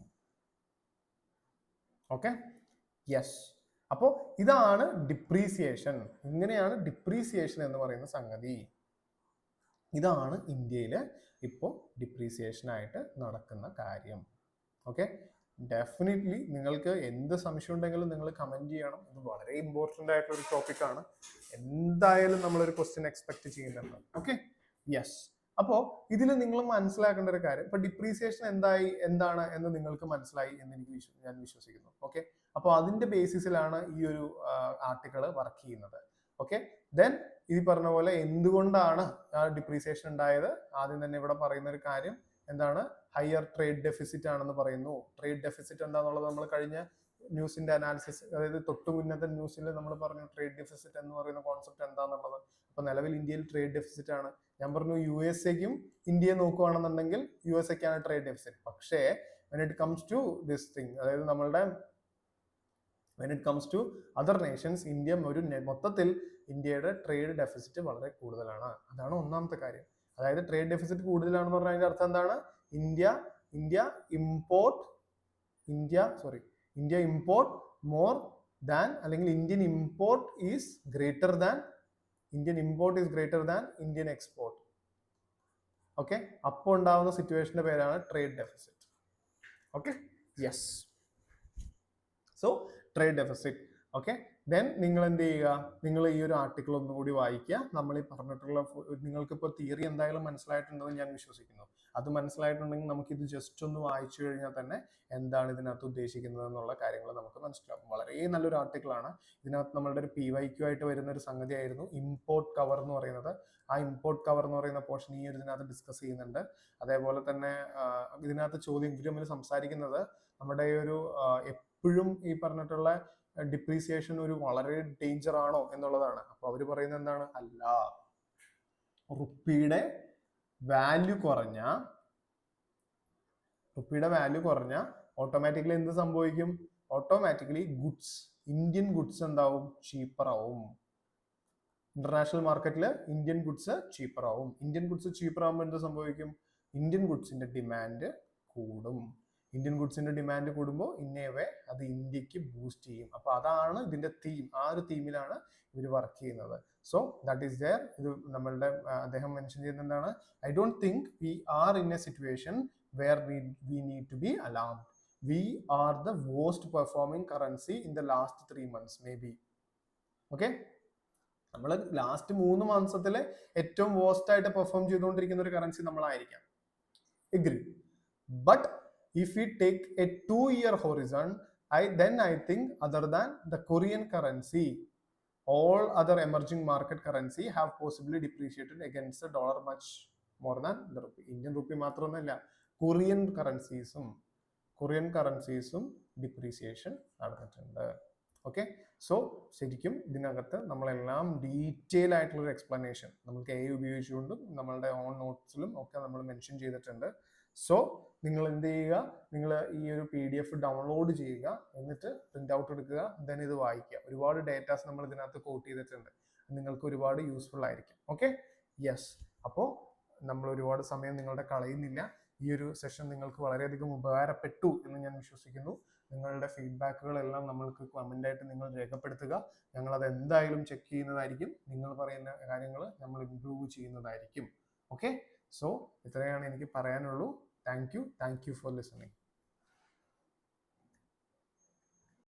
Okay, yes. അപ്പോൾ ഇതാണ് ഡിപ്രീസിയേഷൻ. ഇങ്ങനെയാണ് ഡിപ്രീസിയേഷൻ എന്ന് പറയുന്ന സംഗതി. ഇതാണ് ഇന്ത്യയിൽ ഇപ്പോൾ ഡിപ്രീസിയേഷൻ ആയിട്ട് നടക്കുന്ന കാര്യം. ഓക്കെ, ഡെഫിനറ്റ്ലി നിങ്ങൾക്ക് എന്ത് സംശയം ഉണ്ടെങ്കിലും നിങ്ങൾ കമന്റ് ചെയ്യണം. ഇത് വളരെ ഇമ്പോർട്ടൻ്റ് ആയിട്ടുള്ള ഒരു ടോപ്പിക്കാണ്. എന്തായാലും നമ്മളൊരു ക്വസ്റ്റ്യൻ എക്സ്പെക്ട് ചെയ്യുന്നുണ്ട്. Okay, yes. അപ്പോൾ ഇതിൽ നിങ്ങൾ മനസ്സിലാക്കേണ്ട ഒരു കാര്യം, ഇപ്പൊ ഡിപ്രീസിയേഷൻ എന്താണ് എന്ന് നിങ്ങൾക്ക് മനസ്സിലായി എന്ന് ഞാൻ വിശ്വസിക്കുന്നു. ഓക്കെ, അപ്പോൾ അതിന്റെ ബേസിസിലാണ് ഈ ഒരു ആർട്ടിക്കിൾ വർക്ക് ചെയ്യുന്നത്. ഓക്കെ, ദെൻ ഈ പറഞ്ഞ പോലെ എന്തുകൊണ്ടാണ് ഡിപ്രീസിയേഷൻ ഉണ്ടായത്, ആദ്യം തന്നെ ഇവിടെ പറയുന്ന ഒരു കാര്യം എന്താണ്, ഹയർ ട്രേഡ് ഡെഫിസിറ്റ് ആണെന്ന് പറയുന്നു. ട്രേഡ് ഡെഫിസിറ്റ് എന്താണെന്നുള്ളത് നമ്മൾ കഴിഞ്ഞ ന്യൂസിന്റെ അനാലിസിസ്, അതായത് തൊട്ടു മുന്നത്തെ ന്യൂസിൽ നമ്മൾ പറഞ്ഞു ട്രേഡ് ഡെഫിസിറ്റ് എന്ന് പറയുന്ന കോൺസെപ്റ്റ് എന്താണെന്നുള്ളത്. അപ്പൊ നിലവിൽ ഇന്ത്യയിൽ ട്രേഡ് ഡെഫിസിറ്റ് ആണ്. ഞാൻ പറഞ്ഞു USA-ക്കും ഇന്ത്യയെ നോക്കുകയാണെന്നുണ്ടെങ്കിൽ USA-ക്കാണ് ട്രേഡ് ഡെഫിസിറ്റ്. പക്ഷേ when it comes to this thing, അതായത് നമ്മളുടെ when it comes to other nations, India ഒരു മൊത്തത്തിൽ ഇന്ത്യയുടെ ട്രേഡ് ഡെഫിസിറ്റ് വളരെ കൂടുതലാണ്. അതാണ് ഒന്നാമത്തെ കാര്യം. അതായത് ട്രേഡ് ഡെഫിസിറ്റ് കൂടുതലാണെന്ന് പറഞ്ഞാൽ അതിന്റെ അർത്ഥം എന്താണ്, ഇന്ത്യ ഇമ്പോർട്ട് മോർ ദാൻ, അല്ലെങ്കിൽ Indian import is greater than Indian export. Okay, അപ്പോൾ ഉണ്ടാവുന്ന സിറ്റുവേഷന്റെ പേരാണ് trade deficit. Okay, yes. So trade deficit. Okay, then നിങ്ങൾ എന്ത് ചെയ്യുക, നിങ്ങൾ ഈ ഒരു ആർട്ടിക്കിൾ ഒന്നുകൂടി വായിക്കുക. നമ്മൾ ഈ പറഞ്ഞിട്ടുള്ള, നിങ്ങൾക്ക് ഇപ്പോൾ തിയറി എന്തായാലും മനസ്സിലായിട്ടുണ്ടെന്ന് ഞാൻ വിശ്വസിക്കുന്നു. അത് മനസ്സിലായിട്ടുണ്ടെങ്കിൽ നമുക്ക് ഇത് ജസ്റ്റ് ഒന്ന് വായിച്ചു കഴിഞ്ഞാൽ തന്നെ എന്താണ് ഇതിനകത്ത് ഉദ്ദേശിക്കുന്നത് എന്നുള്ള കാര്യങ്ങൾ നമുക്ക് മനസ്സിലാവും. വളരെ നല്ലൊരു ആർട്ടിക്കിൾ ആണ്. ഇതിനകത്ത് നമ്മളുടെ ഒരു PYQ ആയിട്ട് വരുന്ന ഒരു സംഗതിയായിരുന്നു ഇമ്പോർട്ട് കവർ എന്ന് പറയുന്നത്. ആ ഇമ്പോർട്ട് കവർ എന്ന് പറയുന്ന പോർഷൻ ഈ ഒരു ഇതിനകത്ത് ഡിസ്കസ് ചെയ്യുന്നുണ്ട്. അതേപോലെ തന്നെ ഇതിനകത്ത് ഇവര് സംസാരിക്കുന്നത് നമ്മുടെ ഈ ഒരു എപ്പോഴും ഈ പറഞ്ഞിട്ടുള്ള ഡിപ്രീസിയേഷൻ ഒരു വളരെ ഡേഞ്ചർ ആണോ എന്നുള്ളതാണ്. അപ്പൊ അവര് പറയുന്നത് എന്താണ്, അല്ല, റുപ്പിയുടെ വാല്യൂ കുറഞ്ഞ ഓട്ടോമാറ്റിക്കലി എന്ത് സംഭവിക്കും, ഓട്ടോമാറ്റിക്കലി ഇന്ത്യൻ ഗുഡ്സ് എന്താവും, ചീപ്പർ ആവും. ഇന്റർനാഷണൽ മാർക്കറ്റിൽ ഇന്ത്യൻ ഗുഡ്സ് ചീപ്പർ ആവും. ഇന്ത്യൻ ഗുഡ്സ് ചീപ്പർ ആവുമ്പോൾ എന്ത് സംഭവിക്കും, ഇന്ത്യൻ ഗുഡ്സിന്റെ ഡിമാൻഡ് കൂടും. ഇന്ത്യൻ ഗുഡ്സിന്റെ ഡിമാൻഡ് കൂടുമ്പോൾ ഇന്നേവേ അത് ഇന്ത്യക്ക് ബൂസ്റ്റ് ചെയ്യും. അപ്പൊ അതാണ് ഇതിന്റെ തീം. ആ ഒരു തീമിലാണ് ഇവർ വർക്ക് ചെയ്യുന്നത്. So that is there. ഇത് നമ്മളുടെ അദ്ദേഹം മെൻഷൻ ചെയ്യുന്നത് എന്താണ്, I don't think we are in a situation where we need to be alarmed. We are the worst performing currency in the last 3 months may be. Okay, നമ്മൾ last 3 മാസത്തിലെ ഏറ്റവും worst ആയിട്ട് perform ചെയ്തുകൊണ്ടിരിക്കുന്ന ഒരു currency നമ്മളായിരിക്കാം. Agree. But if we take a 2-year horizon, I think other than the Korean currency, all other emerging market currency have possibly depreciated against the dollar much more than the rupee. Indian rupee മാത്രമൊന്നുമല്ല, Korean കറൻസീസും depreciation നടന്നിട്ടുണ്ട്. Okay, so ശരിക്കും ഇതിനകത്ത് നമ്മളെല്ലാം detail ആയിട്ടുള്ള ഒരു explanation നമുക്ക് AI ഉപയോഗിച്ചുകൊണ്ടും നമ്മളുടെ ഓൺ നോട്ട്സിലും ഒക്കെ നമ്മൾ മെൻഷൻ ചെയ്തിട്ടുണ്ട്. സോ നിങ്ങൾ എന്ത് ചെയ്യുക, നിങ്ങൾ ഈ ഒരു PDF ഡൗൺലോഡ് ചെയ്യുക, എന്നിട്ട് പ്രിന്റ് ഔട്ട് എടുക്കുക, ദെൻ ഇത് വായിക്കുക. ഒരുപാട് ഡേറ്റാസ് നമ്മൾ ഇതിനകത്ത് കോട്ട് ചെയ്തിട്ടുണ്ട്, നിങ്ങൾക്ക് ഒരുപാട് യൂസ്ഫുൾ ആയിരിക്കും. Okay, yes. അപ്പോൾ നമ്മൾ ഒരുപാട് സമയം നിങ്ങളുടെ കളയുന്നില്ല. ഈ ഒരു സെഷൻ നിങ്ങൾക്ക് വളരെയധികം ഉപകാരപ്പെട്ടു എന്ന് ഞാൻ വിശ്വസിക്കുന്നു. നിങ്ങളുടെ ഫീഡ്ബാക്കുകളെല്ലാം നമ്മൾക്ക് കമന്റ് ആയിട്ട് നിങ്ങൾ രേഖപ്പെടുത്തുക. ഞങ്ങൾ അത് എന്തായാലും ചെക്ക് ചെയ്യുന്നതായിരിക്കും. നിങ്ങൾ പറയുന്ന കാര്യങ്ങൾ നമ്മൾ ഇംപ്രൂവ് ചെയ്യുന്നതായിരിക്കും. ഓക്കെ, സോ ഇത്രയാണ് എനിക്ക് പറയാനുള്ളൂ. Thank you for listening.